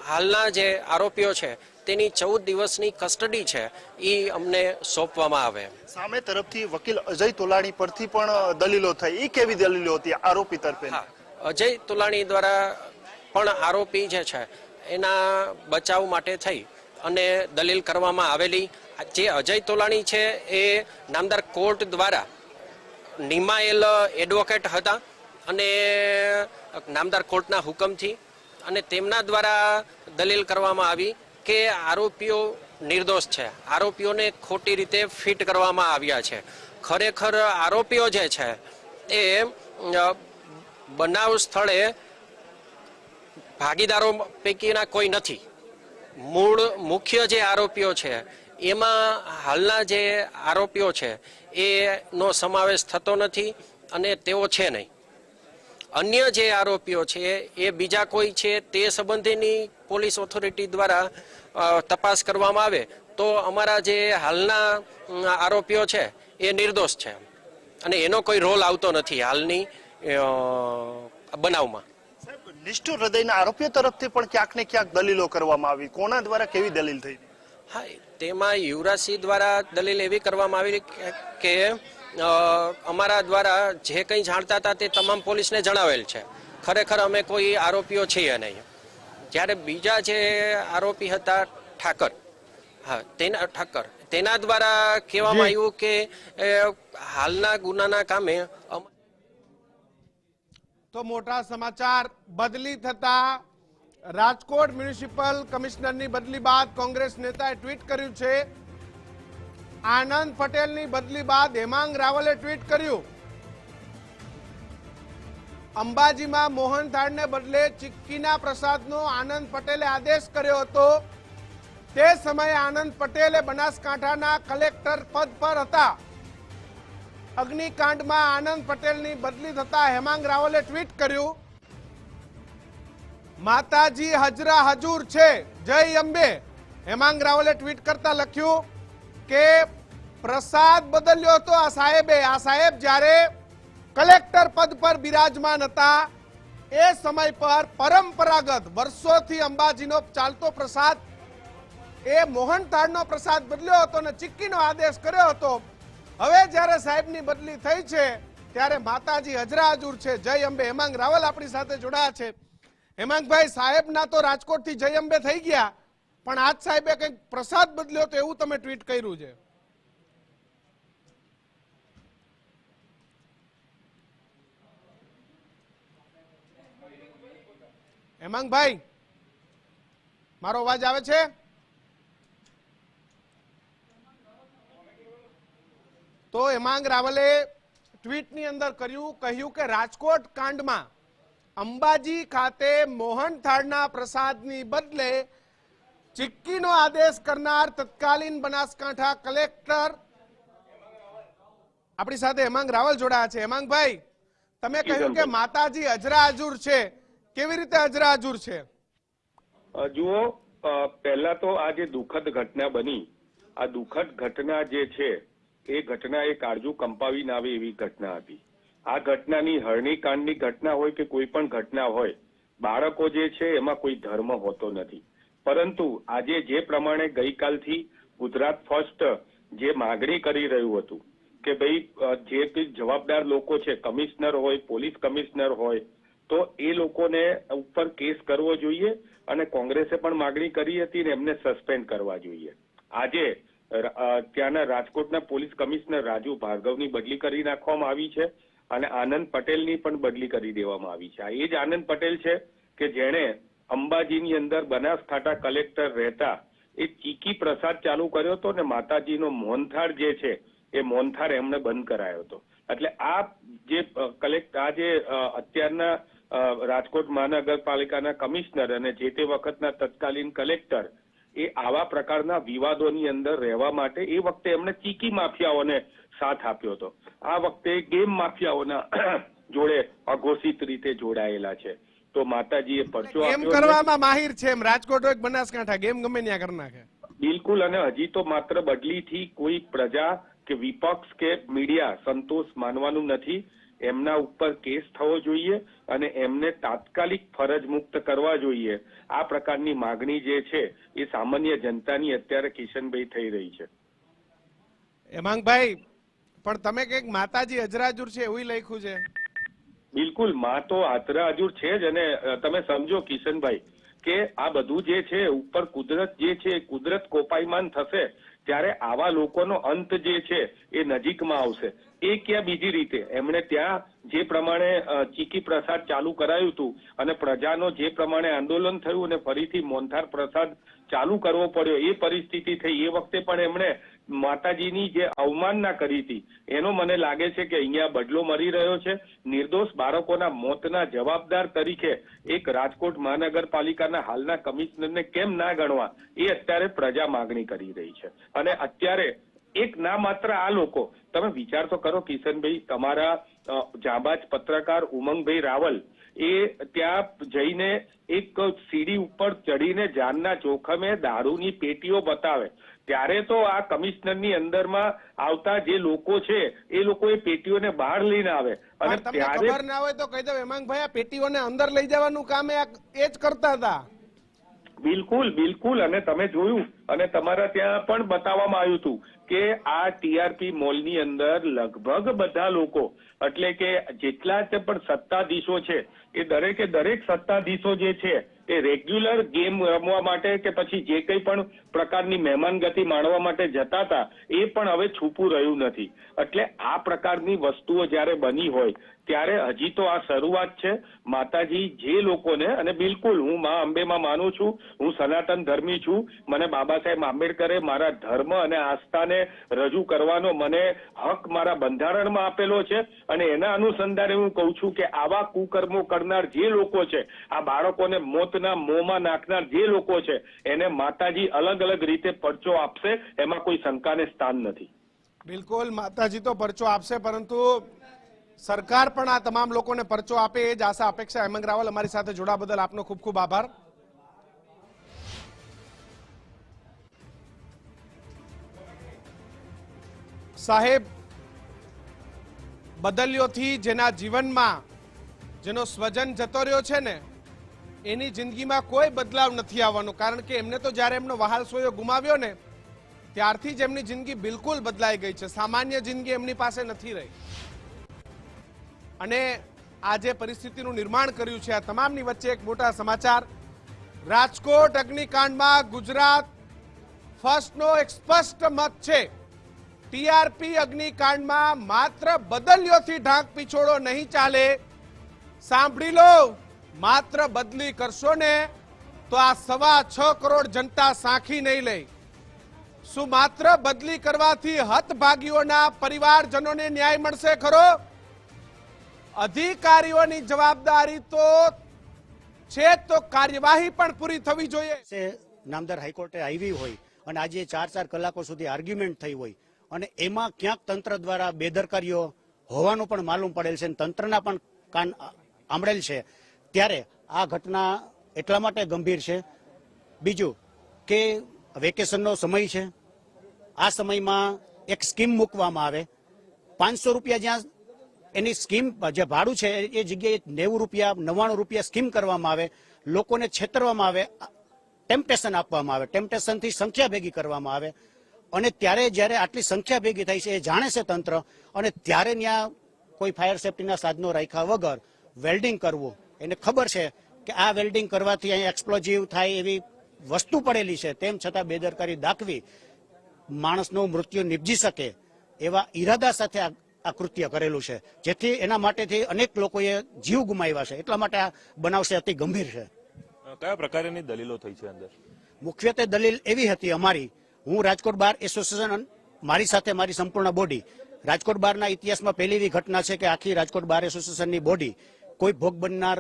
હાલના જે આરોપીઓ છે તેની 14 દિવસની કસ્ટડી છે એ અમને સોંપવામાં આવે. સામે તરફથી વકીલ અજય તોલાણી પરથી પણ દલીલો થઈ, એ કેવી દલીલો હતી આરોપી તરફે? હા, અજય તોલાણી દ્વારા પણ આરોપી જે છે એના બચાવ માટે થઈ અને દલીલ કરવામાં આવેલી. જે અજય તોલાણી છે એ નામદાર કોર્ટ દ્વારા નિમાયેલ એડવોકેટ હતા અને નામદાર કોર્ટના હુકમથી અને તેમના દ્વારા દલીલ કરવામાં આવી કે આરોપીઓ નિર્દોષ છે, આરોપીઓને ખોટી રીતે ફિટ કરવામાં આવ્યા છે. ખરેખર આરોપીઓ જે છે એ બનાવ સ્થળે ભાગીદારો પૈકીના કોઈ નથી. મુખ્ય જે આરોપીઓ છે એમાં હાલના જે આરોપીઓ છે એનો સમાવેશ થતો નથી અને તેઓ છે નહીં. અન્ય જે આરોપીઓ છે એ બીજા કોઈ છે તે સંબંધીની પોલીસ ઓથોરિટી દ્વારા તપાસ કરવામાં આવે તો અમારા જે હાલના આરોપીઓ છે એ નિર્દોષ છે અને એનો કોઈ રોલ આવતો નથી હાલની બનાવમાં. નિષ્ઠુર હૃદયના આરોપીઓ તરફથી પણ ક્યાંક ને ક્યાંક દલીલો કરવામાં આવી. કોના દ્વારા કેવી દલીલ થઈ? હા, તેમાં યુવરાજસિંહ દ્વારા દલીલ એવી કરવામાં આવી કે અમારા દ્વારા જે કંઈ જાણતા હતા તે તમામ પોલીસને જણાવેલ છે. ખરેખર અમે કોઈ આરોપીઓ છીએ નહીં. જ્યારે બીજા જે આરોપી હતા ઠાકર, હા ઠાકર, તેના દ્વારા કહેવામાં આવ્યું કે હાલના ગુનાના કામે તો મોટા સમાચાર બદલી થતા રાજકોટ મ્યુનિસિપલ કમિશનરની બદલી બાદ કોંગ્રેસ નેતાએ ટ્વીટ કર્યું છે. આનંદ પટેલની બદલી બાદ હેમાંગ રાવલે ટ્વીટ કર્યું, અંબાજીમાં મોહન થાળને બદલે ચિક્કીના પ્રસાદનો આનંદ પટેલે આદેશ કર્યો હતો. તે સમયે આનંદ પટેલે બનાસકાંઠાના કલેક્ટર પદ પર હતા. અગ્નિકાંડમાં આનંદ પટેલની બદલી થતા હેમાંગ રાવલે ટ્વીટ કર્યું, માતાજી હજરા હજુર છે, જય અંબે. હેમાંગ રાવલે ટ્વીટ કરતા લખ્યું કે પ્રસાદ બદલ્યો હતો આ સાહેબે. આ સાહેબ જ્યારે કલેક્ટર પદ પર બિરાજમાન હતા એ સમય પર પરંપરાગત વર્ષોથી અંબાજીનો ચાલતો પ્રસાદ એ મોહનથાળનો પ્રસાદ બદલ્યો હતો અને ચિક્કીનો આદેશ કર્યો હતો. હવે જ્યારે સાહેબની બદલી થઈ છે ત્યારે માતાજી હજરા હજુર છે, જય અંબે. હેમાંગ રાવલ આપણી સાથે જોડાયા છે. હેમાંગભાઈ, સાહેબના તો રાજકોટથી જય અંબે થઈ ગયા, પણ આજ સાહેબે કંઈક પ્રસાદ બદલ્યો તો એવું તમે ટ્વીટ કર્યું છે. હેમાંગભાઈ, મારો અવાજ આવે છે? તો હેમાંગ રાવલે ટ્વીટની અંદર કહ્યું કે રાજકોટ કાંડમાં અંબાજી ખાતે મોહન થાળના પ્રસાદની બદલે ચિક્કીનો આદેશ કરનાર તત્કાલીન બનાસકાંઠા કલેક્ટર આપણી સાથે હેમાંગ રાવલ જોડાયા છે. હેમાંગભાઈ, તમે કહ્યું કે માતાજી હજરા હજુર છે, કેવી રીતે હજરા હજુર છે? જુઓ, પહેલા તો આ જે દુઃખદ ઘટના બની, આ દુઃખદ ઘટના જે છે એ ઘટના એ કાળજુ કંપાવી ના આવે એવી ઘટના હતી. આ ઘટનાની હરણીકાંડની ઘટના હોય કે કોઈ પણ ઘટના હોય, બાળકો જે છે એમાં કોઈ ધર્મ હોતો નથી. પરંતુ આજે જે પ્રમાણે ગઈકાલથી ગુજરાત ફર્સ્ટ જે માગણી કરી રહ્યું હતું કે ભાઈ જે જવાબદાર લોકો છે, કમિશનર હોય, પોલીસ કમિશનર હોય, તો એ લોકોને ઉપર કેસ કરવો જોઈએ અને કોંગ્રેસે પણ માગણી કરી હતી ને એમને સસ્પેન્ડ કરવા જોઈએ. આજે ત્યાંના રાજકોટના પોલીસ કમિશનર રાજુ ભાર્ગવની બદલી કરી નાખવામાં આવી છે અને આનંદ પટેલની પણ બદલી કરી દેવામાં આવી છે. આ એ જ આનંદ પટેલ છે કે જેણે અંબાજીની અંદર બનાસકાંઠા કલેક્ટર રહેતા એ ચીકી પ્રસાદ ચાલુ કર્યો હતો ને માતાજીનો મોહનથાળ જે છે એ મોહનથાળ એમણે બંધ કરાયો હતો. એટલે આ જે અત્યારના રાજકોટ મહાનગરપાલિકાના કમિશનર અને જે તે વખતના તત્કાલીન કલેક્ટર એ આવા પ્રકારના વિવાદોની અંદર રહેવા માટે એ વખતે એમણે ચીકી માફિયાઓને સાથ આપ્યો હતો. આ વખતે ગેમ માફિયાઓના જોડે અઘોષિત રીતે જોડાયેલા છે. તો માતાજીએ પરચો ગેમ આપ્યો. કરવામાં માહિર છે એમ. રાજકોટ હોય કે બનાસકાંઠા, ગેમ ગમે ત્યાં કરી નાખે. બિલકુલ. અને હજી તો માત્ર બદલીથી કોઈ પ્રજા કે વિપક્ષ કે મીડિયા સંતોષ માનવાનું નથી. એમના ઉપર કેસ થવો જોઈએ અને એમને તાત્કાલિક ફરજ મુક્ત કરવા જોઈએ. આ પ્રકારની માગણી જે છે એ સામાન્ય જનતાની અત્યારે કિશનભાઈ થઈ રહી છે. હેમાંગભાઈ, પણ તમે કઈક માતાજી અજરાજુર છે એવું લખ્યું છે. બિલકુલ, માં તો આતરા હજુર છે જ. અને તમે સમજો કિશનભાઈ કે આ બધું જે છે ઉપર કુદરત જે છે કુદરત કોપાયમાન થશે ત્યારે આવા લોકોનો અંત જે છે એ નજીકમાં આવશે. એ ક્યાં બીજી રીતે એમણે ત્યાં જે પ્રમાણે ચીકી પ્રસાદ ચાલુ કરાયું હતું અને પ્રજાનો જે પ્રમાણે આંદોલન થયું અને ફરીથી મોહનથાળ પ્રસાદ ચાલુ કરવો પડ્યો એ પરિસ્થિતિ થઈ. એ વખતે પણ એમણે માતાજીની જે અવમાનના કરી હતી એનો મને લાગે છે કે અહીંયા બદલો મળી રહ્યો છે. નિર્દોષ બાળકોના મોતના જવાબદાર તરીકે એક રાજકોટ મહાનગરપાલિકાના હાલના કમિશનરને કેમ ના ગણવા એ અત્યારે પ્રજા માગણી કરી રહી છે. અને અત્યારે એક ના માત્ર આ લોકો, તમે વિચાર તો કરો કિશનભાઈ, તમારા જાબાજ પત્રકાર ઉમંગભાઈ રાવલ એ ત્યાં જઈને એક સીડી ઉપર ચડીને જાનના જોખમે દારૂની પેટીઓ બતાવે ત્યારે તો આ કમિશનરની અંદરમાં આવતા જે લોકો છે એ લોકો એ પેટીઓને બહાર લઈને આવે. અને તમને ત્યારે ખબર ના હોય તો કહી દઉં હેમાંગભાઈ, આ પેટીઓને અંદર લઈ જવાનું કામ એ જ કરતા હતા. બિલકુલ બિલકુલ. અને તમે જોયું અને તમારા ત્યાં પણ બતાવવામાં આવ્યું હતું કે આ ટીઆરપી મોલની અંદર લગભગ બધા લોકો એટલે કે જેટલા પણ સત્તાધીશો છે એ દરેક સત્તાધીશો જે છે એ રેગ્યુલર ગેમ રમવા માટે કે પછી જે કંઈ પણ પ્રકારની મહેમાનગતિ માણવા માટે જતા હતા એ પણ હવે છૂપું રહ્યું નથી. એટલે આ પ્રકારની વસ્તુઓ જ્યારે બની હોય ત્યારે હજી તો આ શરૂઆત છે. માતાજી જે લોકોને, અને બિલકુલ હું મા અંબેમાં માનું છું, હું સનાતન ધર્મી છું, મને બાબા સાહેબ આંબેડકરે મારા ધર્મ અને આસ્થાને રજૂ કરવાનો મને હક મારા બંધારણમાં આપેલો છે. અને એના અનુસંધાને હું કહું છું કે આવા કુકર્મો કરનાર જે લોકો છે, આ બાળકોને મોતના મોંમાં નાખનાર જે લોકો છે એને માતાજી અલગ અલગ રીતે પરચો આપશે, એમાં કોઈ શંકાને સ્થાન નથી. બિલકુલ, માતાજી તો પરચો આપશે, પરંતુ સરકાર પણ આ તમામ લોકોને પરચો આપે એ જ આશા અપેક્ષા. હેમાંગ રાવલ, અમારી સાથે જોડા બદલ આપનો ખૂબ ખૂબ આભાર. સાહેબ, બદલ્યોથી જેના જીવનમાં જેનો સ્વજન જતો રહ્યો છે ને એની જિંદગીમાં કોઈ બદલાવ નથી આવવાનો. કારણ કે એમને તો જ્યારે એમનો વહાલ સોયો ગુમાવ્યો ને ત્યારથી જ એમની જિંદગી બિલકુલ બદલાઈ ગઈ છે. સામાન્ય જિંદગી એમની પાસે નથી રહી. અને આ જે પરિસ્થિતિનું નિર્માણ કર્યું છે, આ તમામની વચ્ચે એક મોટા સમાચાર. રાજકોટ અગ્નિકાંડમાં ગુજરાત ફર્સ્ટનો એક સ્પષ્ટ મત છે. ટીઆરપી અગ્નિકાંડમાં માત્ર બદલીઓથી ઢાંક પીછોડો નહીં ચાલે. સાંભળી લો, માત્ર બદલી કરશો ને તો આ 6.25 કરોડ જનતા સાંખી નહીં લે. શું માત્ર બદલી કરવાથી હતભાગીઓના પરિવારજનોને ન્યાય મળશે ખરો? અધિકારીઓની જવાબદારી તો છે, તો કાર્યવાહી પણ પૂરી થવી જોઈએ. નામદાર હાઈકોર્ટે આવી હોય અને આજે 4 કલાકો સુધી આર્ગ્યુમેન્ટ થઈ હોય અને એમાં ક્યાંક તંત્ર દ્વારા બેદરકારીઓ હોવાનું પણ માલુમ પડેલ છે, તંત્રના પણ કાન આંબળેલ છે, ત્યારે આ ઘટના એટલા માટે ગંભીર છે. બીજું કે વેકેશનનો સમય છે, આ સમયમાં એક સ્કીમ મૂકવામાં આવે, 500 રૂપિયા જ્યાં એની સ્કીમ જે ભાડું છે એ જગ્યાએ 90 રૂપિયા 99 રૂપિયા સ્કીમ કરવામાં આવે, લોકોને છેતરવામાં આવે, ટેમ્પટેશન આપવામાં આવે, ટેમ્પટેશનથી સંખ્યા ભેગી કરવામાં આવે. અને ત્યારે જ્યારે આટલી સંખ્યા ભેગી થઈ છે એ જાણે છે તંત્ર, અને ત્યારે ત્યાં કોઈ ફાયર સેફટીના સાધનો રાખ્યા વગર વેલ્ડિંગ કરવું, એને ખબર છે કે આ વેલ્ડિંગ કરવાથી અહીં એક્સપ્લોઝિવ થાય એવી વસ્તુ પડેલી છે, તેમ છતાં બેદરકારી દાખવી માણસનું મૃત્યુ નિપજી શકે એવા ઈરાદા સાથે આ કૃત્ય કરેલું છે, જેથી એના માટેથી અનેક લોકોએ જીવ ગુમાવ્યા છે. એટલા માટે આ બનાવ છે અતિ ગંભીર છે. કયા પ્રકારની દલીલો થઈ છે અંદર? મુખ્યત્વે દલીલ એવી હતી અમારી, હું રાજકોટ બાર એસોસિએશન, મારી સાથે મારી સંપૂર્ણ બોડી, રાજકોટ બારના ઇતિહાસમાં પહેલી એવી ઘટના છે કે આખી રાજકોટ બાર એસોસિએશનની બોડી કોઈ ભોગ બનનાર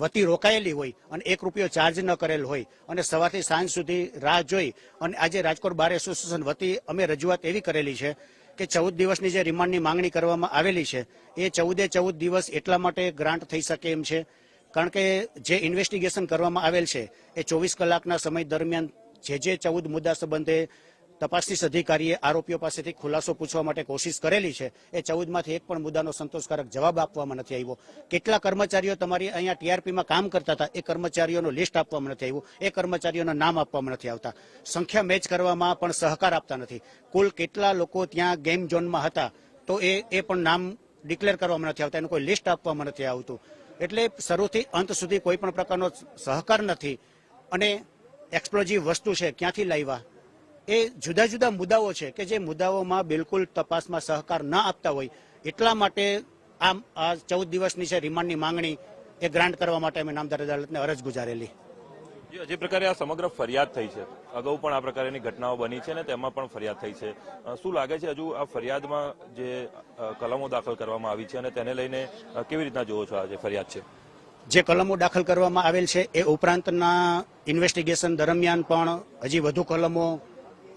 વતી રોકાયેલી હોય અને 1 રૂપિયો ચાર્જ ન કરેલ હોય અને સવારથી સાંજ સુધી રાહ જોઈ અને આજે રાજકોટ બાર એસોસિએશન વતી અમે રજૂઆત એવી કરેલી છે કે 14 દિવસની જે રિમાન્ડની માંગણી કરવામાં આવેલી છે એ 14 દિવસ એટલા માટે ગ્રાન્ટ થઈ શકે એમ છે કારણ કે જે ઇન્વેસ્ટિગેશન કરવામાં આવેલ છે એ 24 કલાકના સમય દરમિયાન જે 14 મુદ્દા સંબંધે તપાસનીશ અધિકારીએ આરોપીઓ પાસેથી ખુલાસો પૂછવા માટે કોશિશ કરેલી છે એ 14માંથી એક પણ મુદ્દાનો સંતોષકારક જવાબ આપવામાં નથી આવ્યો. કેટલા કર્મચારીઓ તમારી અહીંયા ટીઆરપીમાં કામ કરતા હતા એ કર્મચારીઓનું લિસ્ટ આપવામાં નથી આવ્યું, એ કર્મચારીઓના નામ આપવામાં નથી આવતા, સંખ્યા મેચ કરવામાં પણ સહકાર આપતા નથી, કુલ કેટલા લોકો ત્યાં ગેમ ઝોનમાં હતા તો એ પણ નામ ડિક્લેર કરવામાં નથી આવતા, એનું કોઈ લિસ્ટ આપવામાં નથી આવતું. એટલે શરૂથી અંત સુધી કોઈ પણ પ્રકારનો સહકાર નથી અને એક્સપ્લોઝિવ વસ્તુ છે ક્યાંથી લાવ્યા એ જુદા જુદા મુદ્દાઓ છે કે જે મુદ્દાઓમાં બિલકુલ તપાસમાં સહકાર ન આપતા હોય એટલા માટે આ 14 દિવસની છે રિમાન્ડની માંગણી એ ગ્રાન્ટ કરવા માટે અમે નામદાર અદાલતને અરજ ગુજારેલી. જે પ્રકારે આ સમગ્ર ફરિયાદ થઈ છે, અગાઉ પણ આ પ્રકારની ઘટનાઓ બની છે ને તેમાં પણ ફરિયાદ થઈ છે, શું લાગે છે હજુ આ ફરિયાદમાં જે કલમો દાખલ કરવામાં આવી છે અને તેને લઈને કેવી રીતના જોવો છો આ જે ફરિયાદ છે? જે કલમો દાખલ કરવામાં આવેલ છે એ ઉપરાંતના ઇન્વેસ્ટિગેશન દરમિયાન પણ હજી વધુ કલમો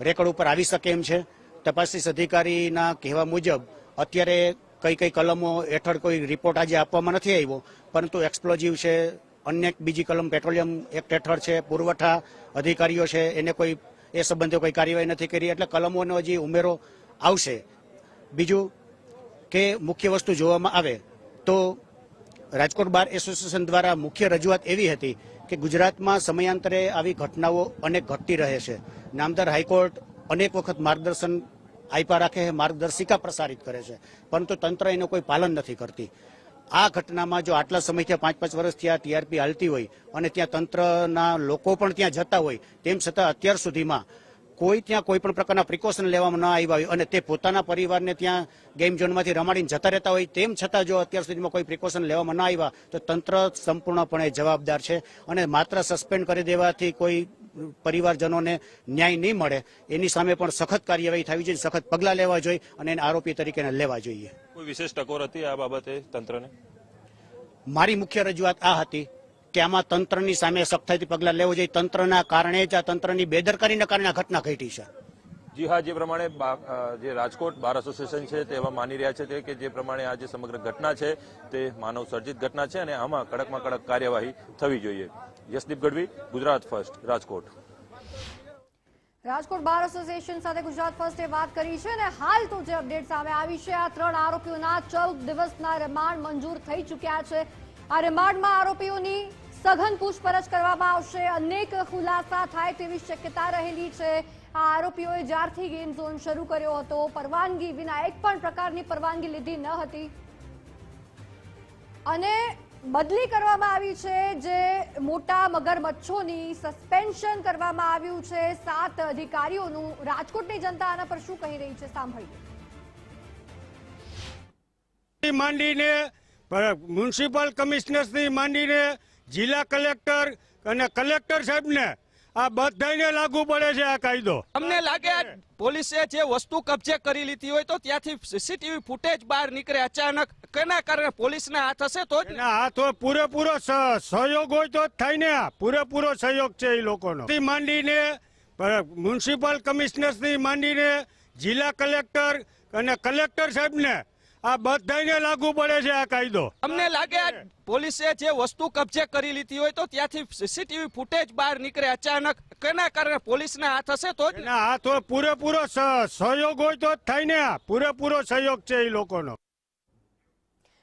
રેકોર્ડ ઉપર આવી શકે એમ છે. તપાસનીશ અધિકારીના કહેવા મુજબ અત્યારે કઈ કલમો હેઠળ કોઈ રિપોર્ટ આજે આપવામાં નથી આવ્યો, પરંતુ એક્સપ્લોઝિવ છે, અન્ય બીજી કલમ પેટ્રોલિયમ એક્ટ હેઠળ છે, પુરવઠા અધિકારીઓ છે એને કોઈ એ સંબંધે કોઈ કાર્યવાહી નથી કરી એટલે કલમોનો હજી ઉમેરો આવશે. બીજું કે મુખ્ય વસ્તુ જોવામાં આવે તો રાજકોટ બાર એસોસિએશન દ્વારા મુખ્ય રજૂઆત એવી હતી કે ગુજરાતમાં સમયાંતરે આવી ઘટનાઓ અનેક ઘટતી રહે છે. નામદાર હાઈકોર્ટ અનેક વખત માર્ગદર્શન આપ્યા રાખે છે, માર્ગદર્શિકા પ્રસારિત કરે છે, પરંતુ તંત્ર એનું કોઈ પાલન નથી કરતી. આ ઘટનામાં જો આટલા સમયથી 5-5 વર્ષથી આ ટીઆરપી હાલતી હોય અને ત્યાં તંત્રના લોકો પણ ત્યાં જતા હોય તેમ છતાં અત્યાર સુધીમાં ત્યાં કોઈ પણ પ્રકારના પ્રિકોશન લેવામાં ન આવ્યા હોય અને તે પોતાના પરિવારને ત્યાં ગેમ ઝોનમાંથી રમાડીને જતા રહેતા હોય તેમ છતાં જો અત્યાર સુધીમાં કોઈ પ્રિકોશન લેવામાં ન આવ્યા તો તંત્ર સંપૂર્ણપણે જવાબદાર છે અને માત્ર સસ્પેન્ડ કરી દેવાથી કોઈ પરિવારજનોને ન્યાય નહીં મળે, એની સામે પણ સખત કાર્યવાહી થવી જોઈએ, સખત પગલાં લેવા જોઈએ અને એને આરોપી તરીકે લેવા જોઈએ. કોઈ વિશેષ ટકોર હતી આ બાબતે તંત્રને? મારી મુખ્ય રજૂઆત આ હતી કે આમાં તંત્રની સામે સખ્તાઈથી પગલાં લેવું જોઈએ. તંત્રના કારણે જ આ તંત્રની બેદરકારીના કારણે આ ઘટના ઘટી છે. જી હા, જે પ્રમાણે જે રાજકોટ બાર એસોસિએશન છે તે એવા માની રહ્યા છે કે જે પ્રમાણે આ જે સમગ્ર ઘટના છે તે માનવ સર્જિત ઘટના છે અને આમાં કડકમાં કડક કાર્યવાહી થવી જોઈએ. Yashdeep Gadhvi, Gujarat first, Rajkot. Rajkot bar association સાથે ગુજરાત ફર્સ્ટે વાત કરી છે અને હાલ તો જે અપડેટ સામે આવી છે આ 3 આરોપીઓના 14 દિવસના રિમાન્ડ મંજૂર થઈ ચૂક્યા છે. આ રિમાન્ડમાં આરોપીઓની સઘન પૂછપરછ કરવામાં આવશે, અનેક ખુલાસા થાય તેવી શક્યતા રહેલી છે. આ આરોપીઓએ જ્યારથી ગેમ ઝોન શરૂ કર્યો હતો પરવાનગી વિના, એક પણ પ્રકારની પરવાનગી લીધી ન હતી અને બદલી કરવામાં આવી છે. જે મોટા મગરમચ્છોની સસ્પેન્શન કરવામાં આવ્યું છે 7 અધિકારીઓનું. રાજકોટની જનતા આના પર શું કહી રહી છે સાંભળીએ. માંડીને મ્યુનિસિપલ કમિશનર્સની માંડીને જિલ્લા કલેક્ટર અને કલેક્ટર સાહેબને આ બધાને લાગુ પડે છે આ કાયદો. અમને લાગે પોલીસે જે વસ્તુ કબજે કરી લીધી હોય તો ત્યાંથી સીસીટીવી ફૂટેજ બહાર નીકળે અચાનક, કેના કારણે પોલીસના હાથ હશે તો જ. હાથ પૂરેપૂરો સહયોગ હોય તો જ થાય ને. આ પૂરેપૂરો સહયોગ છે એ લોકોનો. માંડીને મ્યુનિસિપલ કમિશનર્સની માંડીને જિલ્લા કલેક્ટર અને કલેક્ટર સાહેબને આ બધાને લાગુ પડે છે આ કાયદો. અમને લાગે પોલીસે જે વસ્તુ કબજે કરી લીધી હોય તો ત્યાંથી સીસીટીવી ફૂટેજ બહાર નીકળે અચાનક, કેના કારણે પોલીસના હાથ હશે તો જ. હાથ પૂરેપૂરો સહયોગ હોય તો જ થાય ને. આ પૂરેપૂરો સહયોગ છે એ લોકોનો.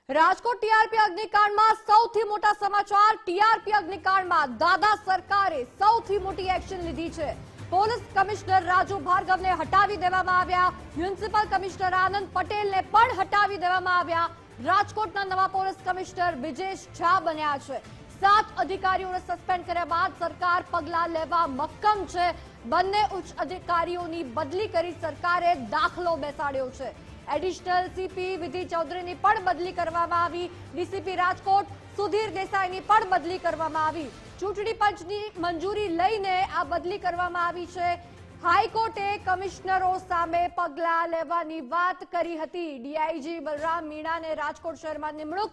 રાજકોટ ટીઆરપી અગ્નિકાંડમાં સૌથી મોટા સમાચાર. ટીઆરપી અગ્નિકાંડમાં દાદા સરકારે સૌથી મોટી એક્શન લીધી છે. પોલીસ કમિશનર રાજુ ભાર્ગવને હટાવી દેવામાં આવ્યા, મ્યુનિસિપલ કમિશનર આનંદ પટેલને પણ હટાવી દેવામાં આવ્યા. રાજકોટના નવા પોલીસ કમિશનર બ્રિજેશ ઝા બન્યા છે. 7 અધિકારીઓને સસ્પેન્ડ કર્યા બાદ સરકાર પગલાં લેવા મક્કમ છે. બંને ઉચ્ચ અધિકારીઓની બદલી કરી સરકારે દાખલો બેસાડ્યો છે. એડિશનલ સીપી વિધિ ચૌધરીની પણ બદલી કરવામાં આવી. ડીસીપી રાજકોટ સુધીર દેસાઈની પણ બદલી કરવામાં આવી. ચૂંટણી પંચની મંજૂરી લઈને આ બદલી કરવામાં આવી છે. હાઈકોર્ટે કમિશનરો સામે પગલાં લેવાની વાત કરી હતી. ડીઆઈજી બલરામ મીણાને રાજકોટ શહેરમાં નિમણૂક.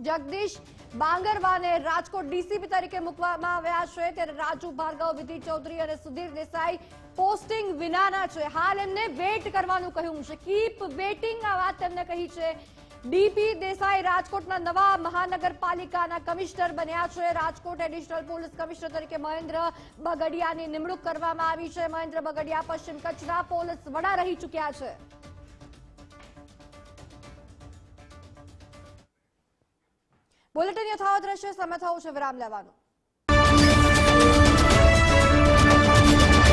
જગદીશ બાંગરવાને રાજકોટ ડીસીપી તરીકે મૂકવામાં આવ્યા છે, ત્યારે રાજુ ભાર્ગવ, વિધિ ચૌધરી અને સુધીર દેસાઈ પોસ્ટિંગ વિનાના છે. હાલ એમને વેઇટ કરવાનું કહ્યું છે, કીપ વેઇટિંગ આ વાત તેમને કહી છે. ડીપી દેસાઈ રાજકોટના નવા મહાનગરપાલિકાના કમિશનર બન્યા છે. રાજકોટ એડિશનલ પોલીસ કમિશનર તરીકે મહેન્દ્ર બગડિયાની નિમણૂક કરવામાં આવી છે. મહેન્દ્ર બગડિયા પશ્ચિમ કચ્છના પોલીસ વડા રહી ચૂક્યા છે. બુલેટિન યથાવત રહેશે, સમય થયો છે વિરામ લેવાનો.